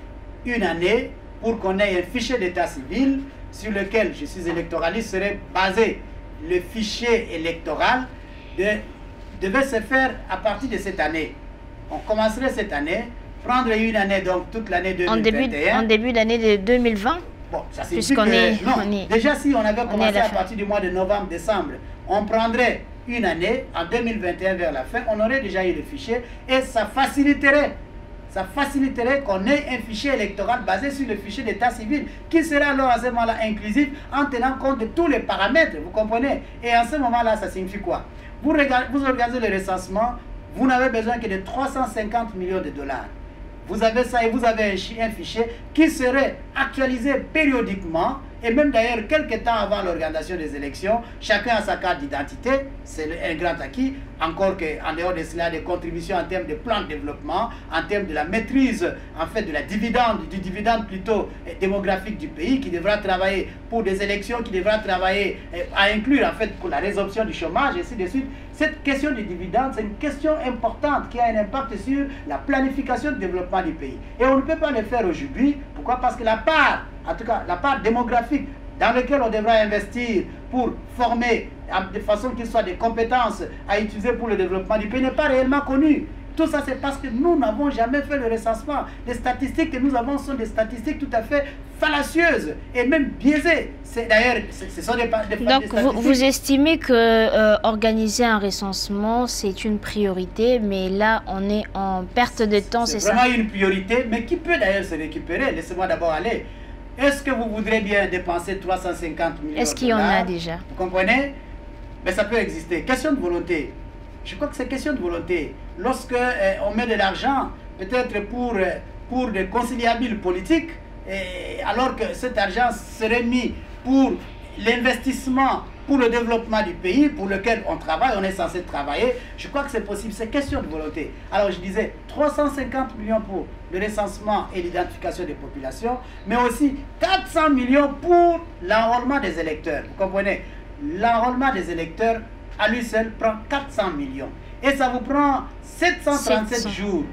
une année pour qu'on ait un fichier d'état civil sur lequel, je suis électoraliste, serait basé le fichier électoral, devait se faire à partir de cette année. On commencerait cette année, prendre une année, donc toute l'année 2021. En début d'année de 2020? Bon, ça signifie que, déjà si on avait commencé à partir du mois de novembre, décembre, on prendrait une année, en 2021 vers la fin, on aurait déjà eu le fichier et ça faciliterait qu'on ait un fichier électoral basé sur le fichier d'état civil qui sera alors à ce moment-là inclusif en tenant compte de tous les paramètres, vous comprenez? Et en ce moment-là, ça signifie quoi? Vous organisez le recensement, vous n'avez besoin que de 350 millions de dollars. Vous avez ça et vous avez un fichier qui serait actualisé périodiquement et même d'ailleurs quelques temps avant l'organisation des élections, chacun a sa carte d'identité, c'est un grand acquis, encore qu'en dehors de cela, des contributions en termes de plan de développement, en termes de la maîtrise en fait du dividende plutôt démographique du pays, qui devra travailler pour des élections, qui devra travailler à inclure en fait pour la résorption du chômage, et ainsi de suite. Cette question du dividende, c'est une question importante qui a un impact sur la planification du développement du pays. Et on ne peut pas le faire aujourd'hui. Pourquoi? Parce que la part, en tout cas la part démographique dans laquelle on devra investir pour former de façon qu'il soit des compétences à utiliser pour le développement du pays n'est pas réellement connue. Tout ça, c'est parce que nous n'avons jamais fait le recensement. Les statistiques que nous avons sont des statistiques tout à fait fallacieuses et même biaisées. D'ailleurs, ce sont des Donc, des vous estimez que organiser un recensement, c'est une priorité, mais là, on est en perte de temps, c'est ça? C'est vraiment une priorité, mais qui peut d'ailleurs se récupérer? Laissez-moi d'abord aller. Est-ce que vous voudrez bien dépenser 350 millions de dollars? Est-ce qu'il y en a déjà? Vous comprenez? Mais ça peut exister. Question de volonté. Je crois que c'est question de volonté. Lorsque on met de l'argent, peut-être pour des conciliables politiques, alors que cet argent serait mis pour l'investissement, pour le développement du pays, pour lequel on travaille, on est censé travailler, je crois que c'est possible, c'est question de volonté. Alors je disais, 350 millions pour le recensement et l'identification des populations, mais aussi 400 millions pour l'enrôlement des électeurs. Vous comprenez? L'enrôlement des électeurs, à lui seul, prend 400 millions. Et ça vous prend 737 jours.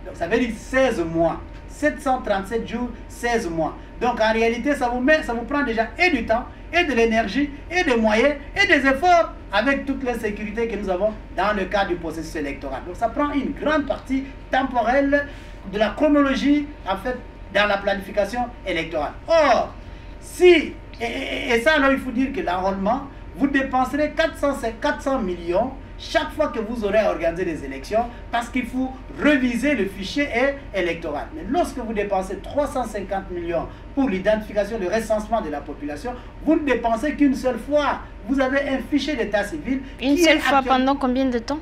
Donc ça veut dire 16 mois. 737 jours, 16 mois. Donc en réalité, ça vous prend déjà et du temps, et de l'énergie, et des moyens, et des efforts, avec toutes les sécurités que nous avons dans le cadre du processus électoral. Donc ça prend une grande partie temporelle de la chronologie, en fait, dans la planification électorale. Or, si, et ça alors il faut dire que l'enrôlement, vous dépenserez 400 millions chaque fois que vous aurez organisé des élections, parce qu'il faut reviser le fichier électoral. Mais lorsque vous dépensez 350 millions pour l'identification, le recensement de la population, vous ne dépensez qu'une seule fois. Vous avez un fichier d'état civil. Une seule fois pendant combien de temps?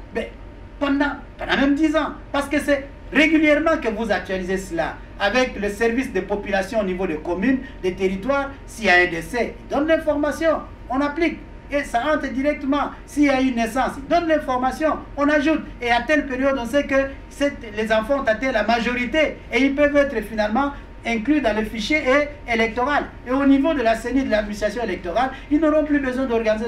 Pendant même 10 ans. Parce que c'est régulièrement que vous actualisez cela. Avec le service de population au niveau des communes, des territoires, s'il y a un décès, il donne l'information, on applique. Et ça entre directement. S'il y a une naissance, il donne l'information, on ajoute. Et à telle période, on sait que les enfants ont atteint la majorité. Et ils peuvent être finalement inclus dans le fichier électoral. Et au niveau de la CENI, de l'administration électorale, ils n'auront plus besoin d'organiser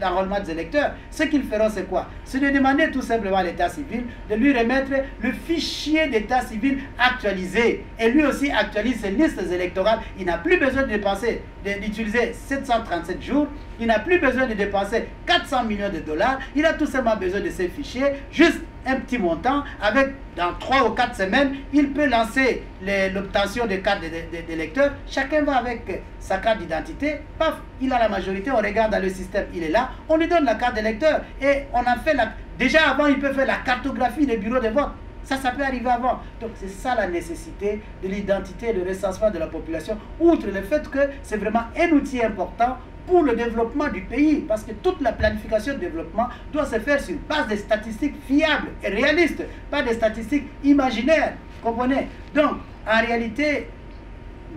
l'enrôlement des électeurs. Ce qu'ils feront, c'est quoi? C'est de demander tout simplement à l'état civil de lui remettre le fichier d'état civil actualisé. Et lui aussi actualise ses listes électorales. Il n'a plus besoin de dépenser, d'utiliser 737 jours. Il n'a plus besoin de dépenser 400 millions de dollars. Il a tout simplement besoin de ces fichiers, juste un petit montant. Avec, dans 3 ou 4 semaines, il peut lancer l'obtention des cartes d'électeurs. Chacun va avec sa carte d'identité. Paf, il a la majorité. On regarde dans le système, il est là. On lui donne la carte d'électeur. Et on a fait déjà avant, il peut faire la cartographie des bureaux de vote. Ça peut arriver avant. Donc c'est ça la nécessité de l'identité et le recensement de la population. Outre le fait que c'est vraiment un outil important pour le développement du pays, parce que toute la planification de développement doit se faire sur base de statistiques fiables et réalistes, pas des statistiques imaginaires, comprenez? Donc, en réalité,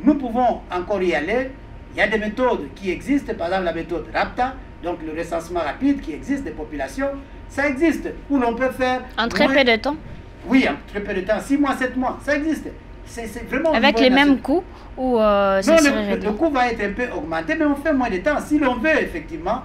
nous pouvons encore y aller. Il y a des méthodes qui existent, par exemple la méthode RAPTA, donc le recensement rapide qui existe des populations, ça existe, où l'on peut faire... En très peu de temps? Oui, en très peu de temps, 6 mois, 7 mois, ça existe. C'est vraiment avec les mêmes coûts ou non, le coût va être un peu augmenté, mais on fait moins de temps. Si l'on veut, effectivement,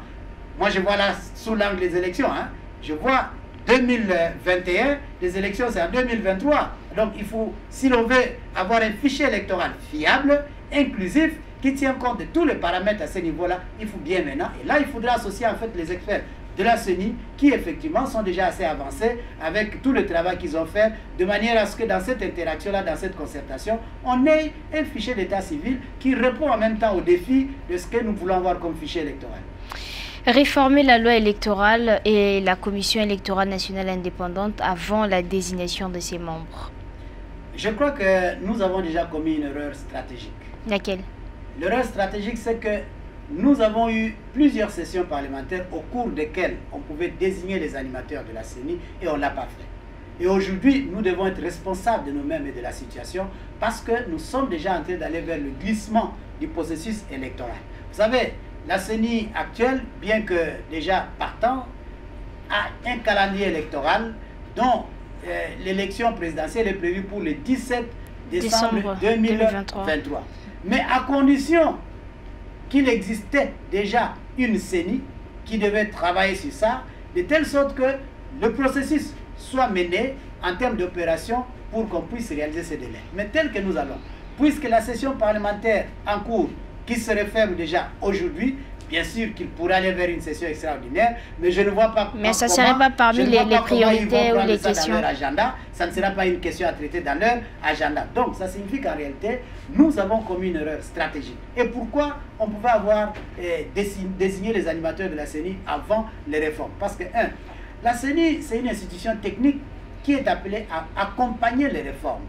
moi je vois là sous l'angle des élections, hein, je vois 2021, les élections c'est en 2023. Donc il faut, si l'on veut avoir un fichier électoral fiable, inclusif, qui tient compte de tous les paramètres à ce niveau-là, il faut bien maintenant. Et là, il faudra associer en fait les experts de la CENI qui effectivement sont déjà assez avancés avec tout le travail qu'ils ont fait, de manière à ce que dans cette interaction-là, dans cette concertation, on ait un fichier d'état civil qui répond en même temps aux défis de ce que nous voulons avoir comme fichier électoral. Réformer la loi électorale et la Commission électorale nationale indépendante avant la désignation de ses membres. Je crois que nous avons déjà commis une erreur stratégique. Laquelle? L'erreur stratégique, c'est que nous avons eu plusieurs sessions parlementaires au cours desquelles on pouvait désigner les animateurs de la CENI et on ne l'a pas fait. Et aujourd'hui, nous devons être responsables de nous-mêmes et de la situation parce que nous sommes déjà en train d'aller vers le glissement du processus électoral. Vous savez, la CENI actuelle, bien que déjà partant, a un calendrier électoral dont l'élection présidentielle est prévue pour le 17 décembre 2023. Mais à condition qu'il existait déjà une CENI qui devait travailler sur ça, de telle sorte que le processus soit mené en termes d'opération pour qu'on puisse réaliser ces délais. Mais tel que nous allons, puisque la session parlementaire en cours, qui se referme déjà aujourd'hui, bien sûr qu'il pourrait aller vers une session extraordinaire, mais je ne vois pas mais ça ne serait pas parmi les priorités ou les questions. Dans leur agenda. Ça ne sera pas une question à traiter dans leur agenda. Donc, ça signifie qu'en réalité, nous avons commis une erreur stratégique. Et pourquoi on pouvait avoir désigné les animateurs de la CENI avant les réformes? Parce que, la CENI, c'est une institution technique qui est appelée à accompagner les réformes.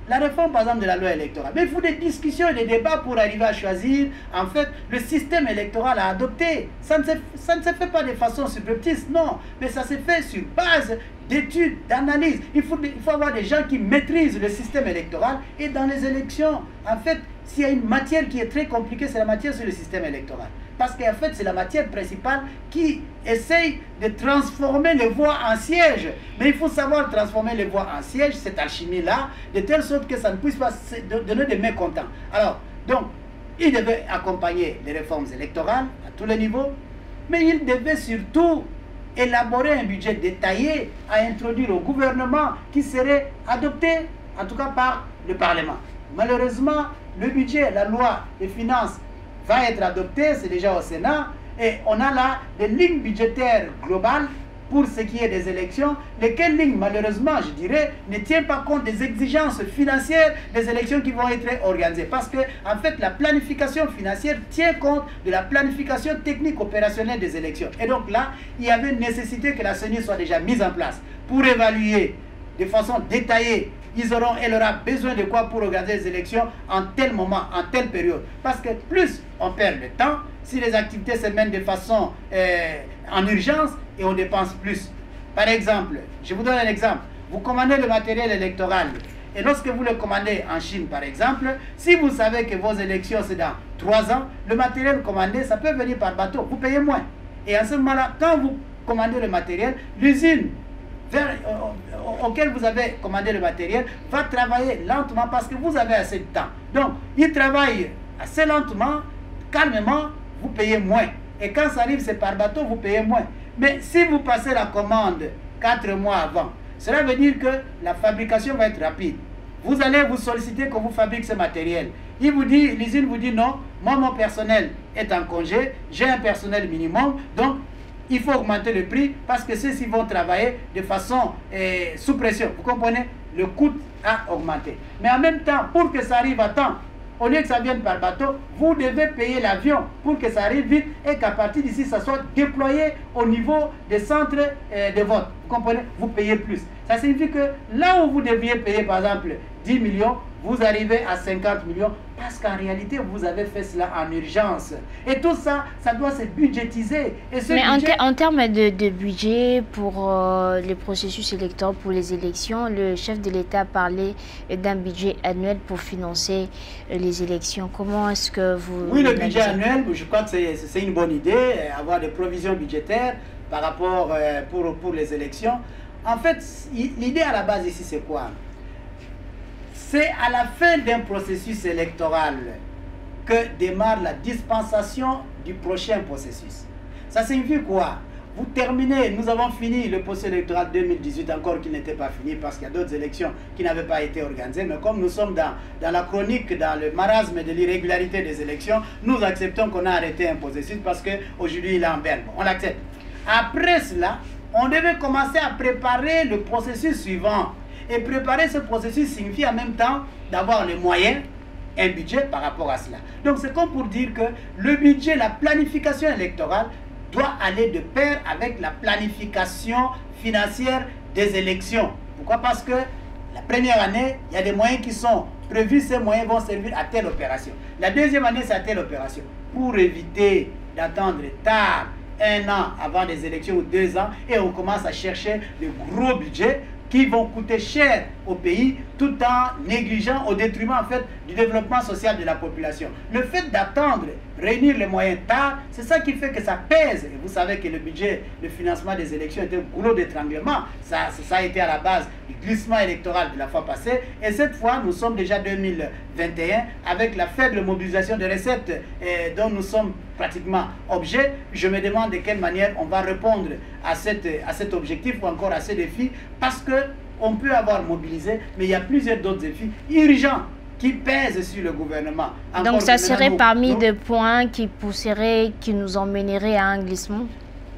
la réforme, par exemple, de la loi électorale. Mais il faut des discussions et des débats pour arriver à choisir, en fait, le système électoral à adopter. Ça ne se fait pas de façon subreptice, non. Mais ça se fait sur base d'études, d'analyses. Il faut avoir des gens qui maîtrisent le système électoral. Et dans les élections, en fait, s'il y a une matière qui est très compliquée, c'est la matière sur le système électoral. Parce qu'en fait, c'est la matière principale qui essaye de transformer les voix en sièges. Mais il faut savoir transformer les voix en sièges, cette alchimie-là, de telle sorte que ça ne puisse pas donner des mécontents. Alors, donc, il devait accompagner les réformes électorales à tous les niveaux, mais il devait surtout élaborer un budget détaillé à introduire au gouvernement qui serait adopté, en tout cas par le Parlement. Malheureusement, le budget, la loi des finances va être adopté, c'est déjà au Sénat, et on a là des lignes budgétaires globales pour ce qui est des élections, lesquelles lignes, malheureusement, je dirais, ne tiennent pas compte des exigences financières des élections qui vont être organisées. Parce que, en fait, la planification financière tient compte de la planification technique opérationnelle des élections. Et donc là, il y avait une nécessité que la CENI soit déjà mise en place pour évaluer de façon détaillée. Elle aura besoin de quoi pour organiser les élections en tel moment, en telle période. Parce que plus on perd de temps, si les activités se mènent de façon en urgence, et on dépense plus. Par exemple, je vous donne un exemple. Vous commandez le matériel électoral. Et lorsque vous le commandez en Chine, par exemple, si vous savez que vos élections, c'est dans 3 ans, le matériel commandé, ça peut venir par bateau. Vous payez moins. Et en ce moment-là, quand vous commandez le matériel, l'usine auquel vous avez commandé le matériel va travailler lentement parce que vous avez assez de temps. Donc, il travaille assez lentement, calmement, vous payez moins. Et quand ça arrive, c'est par bateau, vous payez moins. Mais si vous passez la commande 4 mois avant, cela veut dire que la fabrication va être rapide. Vous allez vous solliciter que vous fabriquez ce matériel. L'usine vous dit non, moi mon personnel est en congé, j'ai un personnel minimum, donc il faut augmenter le prix parce que ceux-ci vont travailler de façon sous pression. Vous comprenez? Le coût a augmenté. Mais en même temps, pour que ça arrive à temps, au lieu que ça vienne par bateau, vous devez payer l'avion pour que ça arrive vite et qu'à partir d'ici, ça soit déployé au niveau des centres de vote. Vous comprenez? Vous payez plus. Ça signifie que là où vous deviez payer, par exemple, 10 millions, vous arrivez à 50 millions parce qu'en réalité, vous avez fait cela en urgence. Et tout ça, ça doit se budgétiser. Et mais budget... en termes de budget pour les processus électoraux, pour les élections, le chef de l'État parlait d'un budget annuel pour financer les élections. Comment est-ce que vous... Oui, le budget annuel, je crois que c'est une bonne idée, avoir des provisions budgétaires par rapport pour les élections. En fait, l'idée à la base ici, c'est quoi? C'est à la fin d'un processus électoral que démarre la dispensation du prochain processus. Ça signifie quoi? Vous terminez, nous avons fini le processus électoral 2018, encore qu'il n'était pas fini parce qu'il y a d'autres élections qui n'avaient pas été organisées. Mais comme nous sommes dans la chronique, dans le marasme de l'irrégularité des élections, nous acceptons qu'on a arrêté un processus parce qu'aujourd'hui il est en berne. On l'accepte. Après cela, on devait commencer à préparer le processus suivant. Et préparer ce processus signifie en même temps d'avoir les moyens, un budget par rapport à cela. Donc c'est comme pour dire que le budget, la planification électorale doit aller de pair avec la planification financière des élections. Pourquoi? Parce que la première année, il y a des moyens qui sont prévus, ces moyens vont servir à telle opération. La deuxième année, c'est à telle opération. Pour éviter d'attendre tard, 1 an avant les élections ou 2 ans, et on commence à chercher de gros budgets qui vont coûter cher au pays tout en négligeant au détriment en fait du développement social de la population. Le fait d'attendre, réunir les moyens tard, c'est ça qui fait que ça pèse. Et vous savez que le budget, le financement des élections était un goulot d'étranglement. Ça a été à la base du glissement électoral de la fois passée. Et cette fois, nous sommes déjà 2021 avec la faible mobilisation de recettes dont nous sommes pratiquement objet. Je me demande de quelle manière on va répondre à cet objectif ou encore à ces défis parce que on peut avoir mobilisé, mais il y a plusieurs d'autres défis urgents qui pèsent sur le gouvernement. Encore donc ça serait parmi des points qui pousseraient, qui nous emmèneraient à un glissement?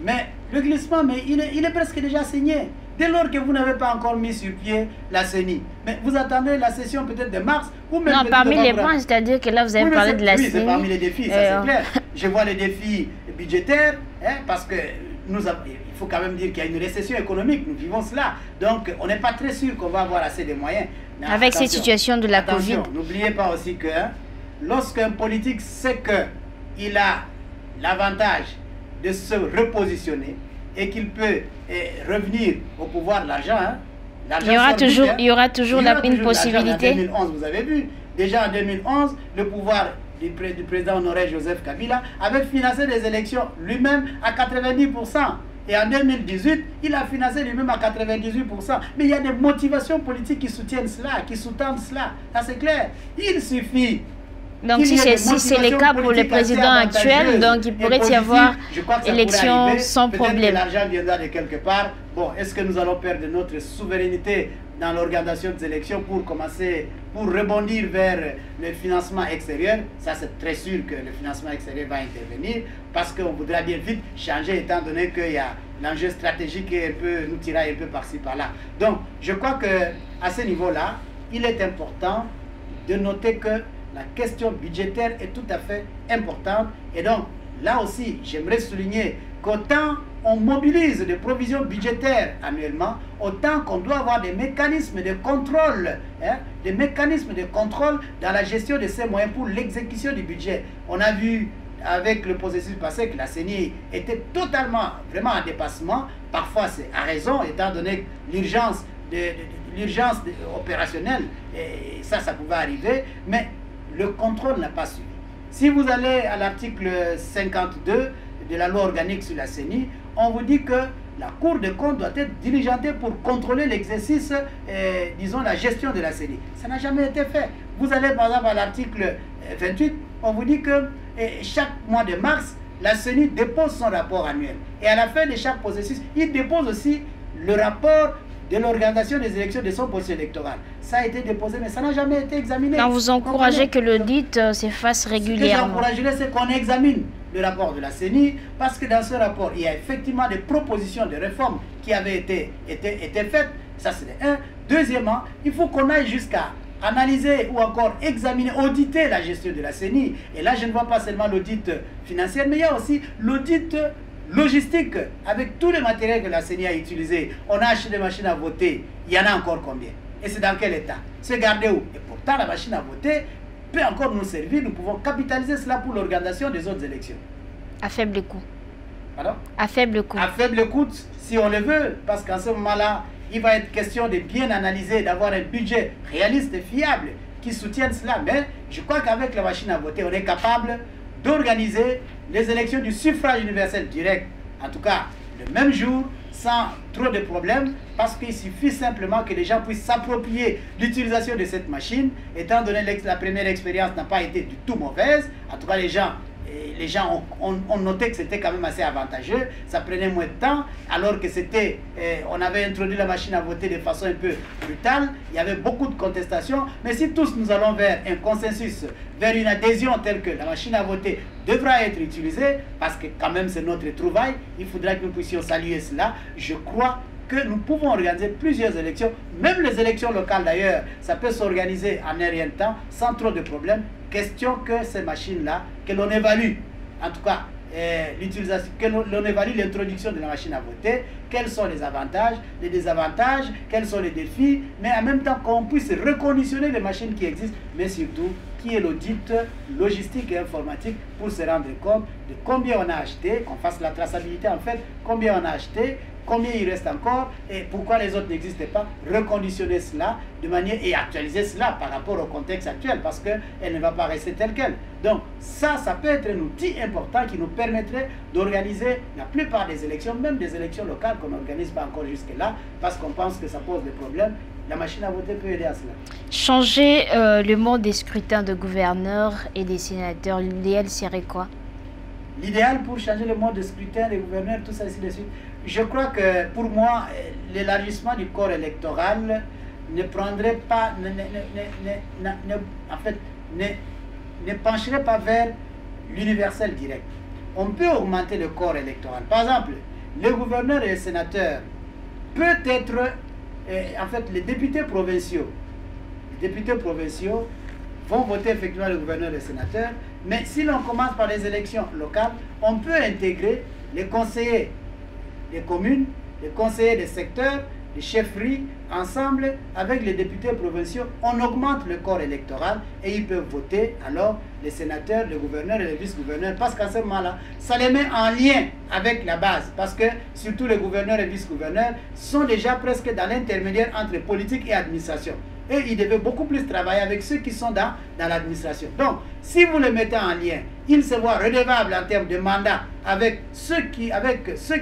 Mais le glissement, mais il est presque déjà signé. Dès lors que vous n'avez pas encore mis sur pied la CENI. Mais vous attendez la session peut-être de mars ou même... Non, parmi les points, c'est-à-dire que là vous avez parlé de la CENI. Oui, c'est parmi les défis, ça c'est clair. Je vois les défis budgétaires, hein, parce que il faut quand même dire qu'il y a une récession économique, nous vivons cela. Donc, on n'est pas très sûr qu'on va avoir assez de moyens. Mais avec cette situation de la Covid. N'oubliez pas aussi que lorsqu'un politique sait qu'il a l'avantage de se repositionner et qu'il peut revenir au pouvoir de l'argent, il y aura toujours une possibilité. En 2011, vous avez vu, déjà en 2011, le pouvoir du président honoraire Joseph Kabila avait financé des élections lui-même à 90%. Et en 2018, il a financé lui-même à 98%. Mais il y a des motivations politiques qui soutiennent cela, qui sous-tendent cela. Ça c'est clair. Il suffit. Donc si c'est le cas pour le président actuel, donc il pourrait y avoir élection sans problème. L'argent viendra de quelque part. Bon, est-ce que nous allons perdre notre souveraineté dans l'organisation des élections pour rebondir vers le financement extérieur? Ça, c'est très sûr que le financement extérieur va intervenir parce qu'on voudra bien vite changer étant donné qu'il y a l'enjeu stratégique qui nous tiraille un peu par-ci par-là. Donc, je crois qu'à ce niveau-là, il est important de noter que la question budgétaire est tout à fait importante. Et donc, là aussi, j'aimerais souligner qu'autant on mobilise des provisions budgétaires annuellement, autant qu'on doit avoir des mécanismes de contrôle, des mécanismes de contrôle dans la gestion de ces moyens pour l'exécution du budget. On a vu avec le processus passé que la CENI était totalement, vraiment en dépassement. Parfois, c'est à raison, étant donné l'urgence opérationnelle, et ça pouvait arriver, mais le contrôle n'a pas suivi. Si vous allez à l'article 52 de la loi organique sur la CENI, on vous dit que la Cour des comptes doit être diligentée pour contrôler l'exercice, disons, la gestion de la CENI. Ça n'a jamais été fait. Vous allez par exemple à l'article 28, on vous dit que chaque mois de mars, la CENI dépose son rapport annuel. Et à la fin de chaque processus, il dépose aussi le rapport de l'organisation des élections de son processus électoral. Ça a été déposé, mais ça n'a jamais été examiné. Donc vous encouragez que l'audit se fasse régulièrement. Ce que j'encouragerais, c'est qu'on examine le rapport de la CENI, parce que dans ce rapport, il y a effectivement des propositions de réforme qui avaient été faites. Ça, c'est un. Deuxièmement, il faut qu'on aille jusqu'à analyser ou encore examiner, auditer la gestion de la CENI. Et là, je ne vois pas seulement l'audit financier, mais il y a aussi l'audit logistique, avec tous les matériels que la CENI a utilisés. On a acheté des machines à voter, il y en a encore combien? Et c'est dans quel état? C'est gardé où? Et pourtant, la machine à voter peut encore nous servir, nous pouvons capitaliser cela pour l'organisation des autres élections. À faible coût. Pardon? À faible coût. À faible coût, si on le veut, parce qu'en ce moment-là, il va être question de bien analyser, d'avoir un budget réaliste et fiable qui soutienne cela. Mais je crois qu'avec la machine à voter, on est capable d'organiser les élections du suffrage universel direct, en tout cas le même jour, sans trop de problèmes, parce qu'il suffit simplement que les gens puissent s'approprier l'utilisation de cette machine, étant donné que la première expérience n'a pas été du tout mauvaise. En tout cas, les gens ont noté que c'était quand même assez avantageux, ça prenait moins de temps, alors que on avait introduit la machine à voter de façon un peu brutale, il y avait beaucoup de contestations, mais si tous nous allons vers un consensus, vers une adhésion telle que la machine à voter devra être utilisée, parce que quand même c'est notre trouvaille, il faudra que nous puissions saluer cela. Je crois que nous pouvons organiser plusieurs élections, même les élections locales d'ailleurs, ça peut s'organiser en un rien de temps, sans trop de problèmes. Question que ces machines-là, que l'on évalue, en tout cas, l'utilisation, que l'on évalue l'introduction de la machine à voter, quels sont les avantages, les désavantages, quels sont les défis, mais en même temps qu'on puisse reconditionner les machines qui existent, mais surtout qui est l'audit logistique et informatique pour se rendre compte de combien on a acheté, qu'on fasse la traçabilité en fait, combien on a acheté, combien il reste encore et pourquoi les autres n'existent pas, reconditionner cela de manière et actualiser cela par rapport au contexte actuel parce qu'elle ne va pas rester telle qu'elle. Donc ça peut être un outil important qui nous permettrait d'organiser la plupart des élections, même des élections locales qu'on n'organise pas encore jusque-là parce qu'on pense que ça pose des problèmes. La machine à voter peut aider à cela. Changer le mode des scrutins de gouverneurs et des sénateurs, l'idéal serait quoi? L'idéal pour changer le mode de scrutin des gouverneurs, tout ça, ainsi de suite. Je crois que pour moi, l'élargissement du corps électoral ne prendrait pas, ne pencherait pas vers l'universel direct. On peut augmenter le corps électoral. Par exemple, les gouverneurs et les sénateurs, peut-être, en fait, les députés provinciaux vont voter effectivement le gouverneur et les sénateurs, mais si l'on commence par les élections locales, on peut intégrer les conseillers des communes, des conseillers des secteurs, des chefferies, ensemble avec les députés provinciaux, on augmente le corps électoral et ils peuvent voter alors les sénateurs, les gouverneurs et les vice-gouverneurs, parce qu'à ce moment-là, ça les met en lien avec la base, parce que surtout les gouverneurs et vice-gouverneurs sont déjà presque dans l'intermédiaire entre politique et administration. Et ils devaient beaucoup plus travailler avec ceux qui sont dans l'administration. Donc, si vous les mettez en lien, ils se voient redevables en termes de mandat avec ceux qui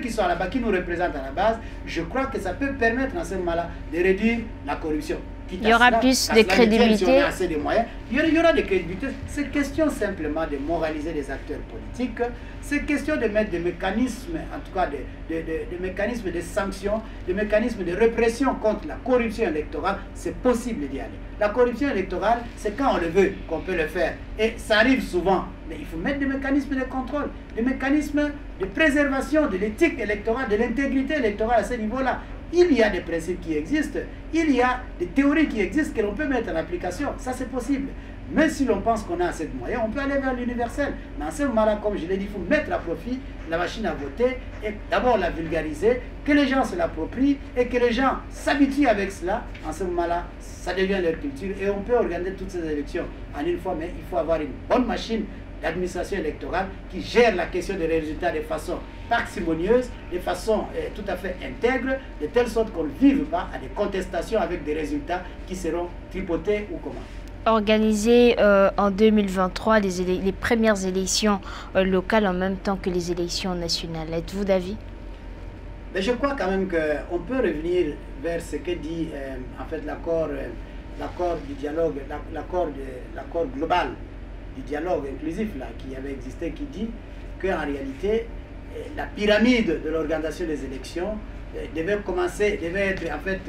sont à la base, qui nous représentent à la base, je crois que ça peut permettre en ce moment-là de réduire la corruption. Il y aura plus de crédibilité. Si on a assez de moyens, il y aura de crédibilité. C'est question simplement de moraliser les acteurs politiques. C'est question de mettre des mécanismes, en tout cas des mécanismes de sanctions, des mécanismes de répression contre la corruption électorale. C'est possible d'y aller. La corruption électorale, c'est quand on le veut qu'on peut le faire. Et ça arrive souvent. Mais il faut mettre des mécanismes de contrôle, des mécanismes de préservation de l'éthique électorale, de l'intégrité électorale à ce niveau-là. Il y a des principes qui existent, il y a des théories qui existent que l'on peut mettre en application. Ça, c'est possible. Mais si l'on pense qu'on a assez de moyens, on peut aller vers l'universel. Mais en ce moment-là, comme je l'ai dit, il faut mettre à profit la machine à voter et d'abord la vulgariser, que les gens se l'approprient et que les gens s'habituent avec cela. En ce moment-là, ça devient leur culture et on peut organiser toutes ces élections en une fois, mais il faut avoir une bonne machine d'administration électorale qui gère la question des résultats de façon parcimonieuse, de façon tout à fait intègre, de telle sorte qu'on ne vive pas à des contestations avec des résultats qui seront tripotés ou comment. Organiser en 2023 les premières élections locales en même temps que les élections nationales. Êtes-vous d'avis? Mais je crois quand même qu'on peut revenir vers ce que dit en fait l'accord du dialogue, l'accord global du dialogue inclusif là, qui avait existé, qui dit qu'en réalité, la pyramide de l'organisation des élections devait être en fait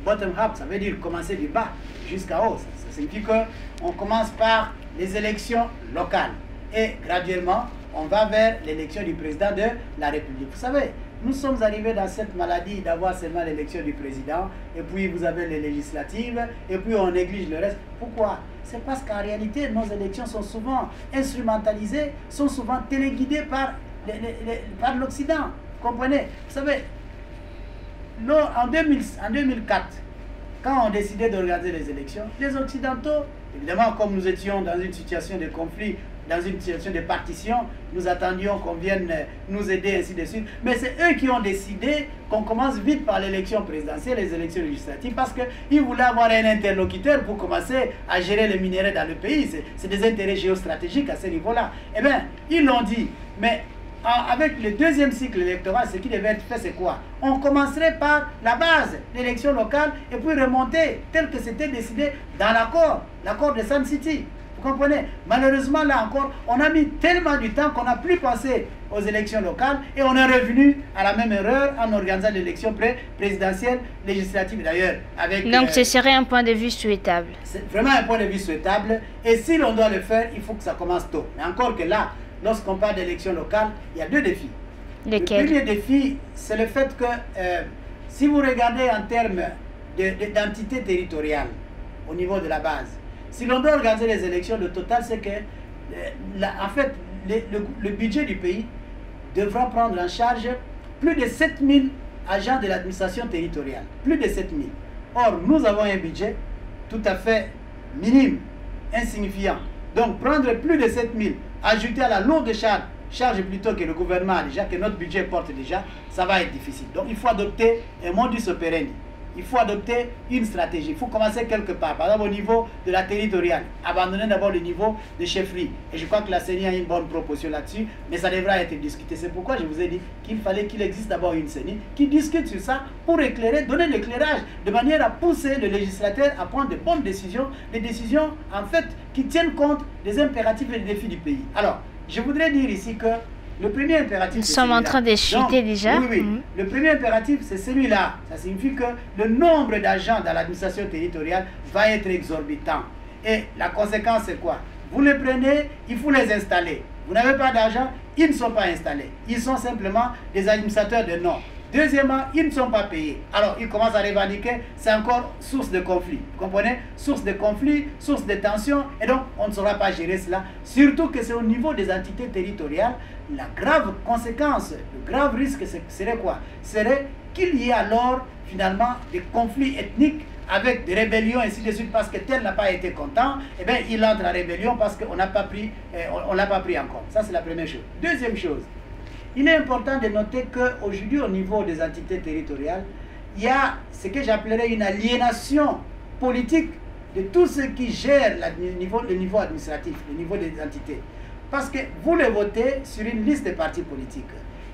bottom-up, ça veut dire commencer du bas jusqu'à haut. Ça signifie qu'on commence par les élections locales et graduellement, on va vers l'élection du président de la République. Vous savez, nous sommes arrivés dans cette maladie d'avoir seulement l'élection du président, et puis vous avez les législatives, et puis on néglige le reste. Pourquoi? C'est parce qu'en réalité, nos élections sont souvent instrumentalisées, sont souvent téléguidées par l'Occident. Vous comprenez? Vous savez, en 2004, quand on décidait d'organiser les élections, les Occidentaux, évidemment, comme nous étions dans une situation de conflit, dans une situation de partition, nous attendions qu'on vienne nous aider, ainsi de suite. Mais c'est eux qui ont décidé qu'on commence vite par l'élection présidentielle, les élections législatives, parce qu'ils voulaient avoir un interlocuteur pour commencer à gérer les minéraux dans le pays. C'est des intérêts géostratégiques à ce niveau-là. Eh bien, ils l'ont dit. Mais avec le deuxième cycle électoral, ce qui devait être fait, c'est quoi? On commencerait par la base, l'élection locale, et puis remonter, tel que c'était décidé dans l'accord de Sun City. Vous comprenez? Malheureusement, là encore, on a mis tellement du temps qu'on n'a plus pensé aux élections locales et on est revenu à la même erreur en organisant l'élection présidentielle, législative d'ailleurs. Donc ce serait un point de vue souhaitable. C'est vraiment un point de vue souhaitable et si l'on doit le faire, il faut que ça commence tôt. Mais encore que là, lorsqu'on parle d'élections locales, il y a deux défis. Lesquels? Le premier défi, c'est le fait que si vous regardez en termes d'entité territoriale au niveau de la base, si l'on doit organiser les élections, le total, c'est que, en fait, le budget du pays devra prendre en charge plus de 7000 agents de l'administration territoriale. Plus de 7000. Or, nous avons un budget tout à fait minime, insignifiant. Donc, prendre plus de 7000, ajouter à la lourde charge plutôt que le gouvernement a déjà, que notre budget porte déjà, ça va être difficile. Donc, il faut adopter un modus operandi. Il faut adopter une stratégie. Il faut commencer quelque part. Par exemple, au niveau de la territoriale. Abandonner d'abord le niveau de chefferie. Et je crois que la CENI a une bonne proposition là-dessus. Mais ça devra être discuté. C'est pourquoi je vous ai dit qu'il fallait qu'il existe d'abord une CENI qui discute sur ça pour éclairer, donner l'éclairage, de manière à pousser le législateur à prendre de bonnes décisions. Des décisions, en fait, qui tiennent compte des impératifs et des défis du pays. Alors, je voudrais dire ici que le premier impératif, nous sommes en train de chuter déjà. Oui. Le premier impératif, c'est celui-là. Ça signifie que le nombre d'agents dans l'administration territoriale va être exorbitant. Et la conséquence, c'est quoi? Vous les prenez, il faut les installer. Vous n'avez pas d'argent, ils ne sont pas installés. Ils sont simplement des administrateurs de nom. Deuxièmement, ils ne sont pas payés. Alors, ils commencent à revendiquer, c'est encore source de conflit. Vous comprenez? Source de conflit, source de tension, et donc on ne saura pas gérer cela. Surtout que c'est au niveau des entités territoriales, la grave conséquence, le grave risque, serait quoi? Serait qu'il y ait alors, finalement, des conflits ethniques avec des rébellions, ainsi de suite, parce que tel n'a pas été content, et bien il entre en rébellion parce qu'on n'a pas pris, on l'a pas pris en compte. Ça, c'est la première chose. Deuxième chose, il est important de noter qu'aujourd'hui, au niveau des entités territoriales, il y a ce que j'appellerais une aliénation politique de tout ce qui gère le niveau administratif, le niveau des entités. Parce que vous le votez sur une liste de partis politiques.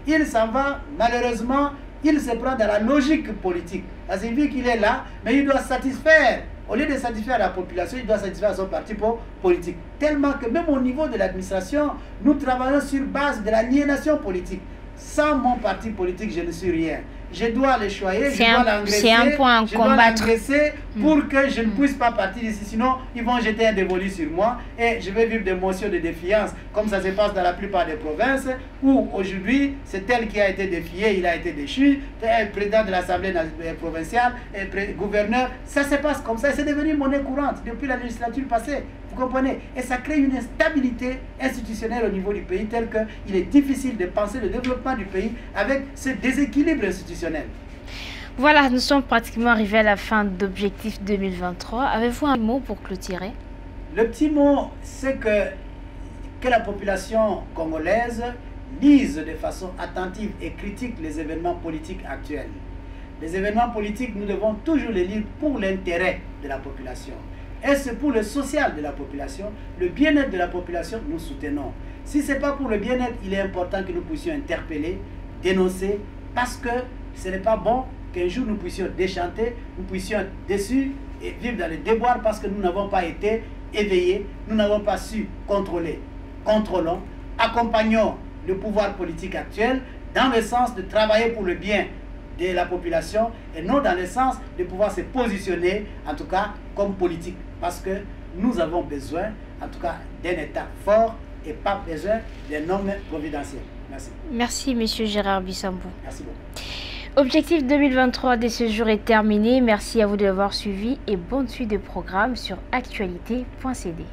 Il s'en va, malheureusement, il se prend dans la logique politique. Parce qu'il qu'il est là, mais il doit satisfaire, au lieu de satisfaire la population, il doit satisfaire son parti politique. Tellement que même au niveau de l'administration, nous travaillons sur base de l'aliénation politique. Sans mon parti politique, je ne suis rien. Je dois le choyer, je dois l'engraisser, c'est un point à combattre pour que je ne puisse pas partir d'ici. Sinon, ils vont jeter un dévolu sur moi et je vais vivre des motions de défiance, comme ça se passe dans la plupart des provinces, où aujourd'hui, c'est tel qui a été défié, il a été déchu, président de l'Assemblée provinciale, gouverneur. Ça se passe comme ça et c'est devenu monnaie courante depuis la législature passée. Vous comprenez? Et ça crée une instabilité institutionnelle au niveau du pays, tel qu'il est difficile de penser le développement du pays avec ce déséquilibre institutionnel. Voilà, nous sommes pratiquement arrivés à la fin d'Objectif 2023. Avez-vous un mot pour clôturer? Le petit mot, c'est que la population congolaise lise de façon attentive et critique les événements politiques actuels. Les événements politiques, nous devons toujours les lire pour l'intérêt de la population. Et c'est pour le social de la population, le bien-être de la population, nous soutenons. Si ce n'est pas pour le bien-être, il est important que nous puissions interpeller, dénoncer, parce que ce n'est pas bon qu'un jour nous puissions déchanter, nous puissions être déçus et vivre dans le déboire parce que nous n'avons pas été éveillés, nous n'avons pas su contrôler. Contrôlons, accompagnons le pouvoir politique actuel dans le sens de travailler pour le bien de la population et non dans le sens de pouvoir se positionner, en tout cas, comme politique. Parce que nous avons besoin, en tout cas, d'un État fort et pas besoin d'un homme providentiel. Merci. Merci, M. Gérard Bissambou. Merci beaucoup. Objectif 2023 de ce jour est terminé. Merci à vous de l'avoir suivi et bonne suite de programme sur actualité.cd.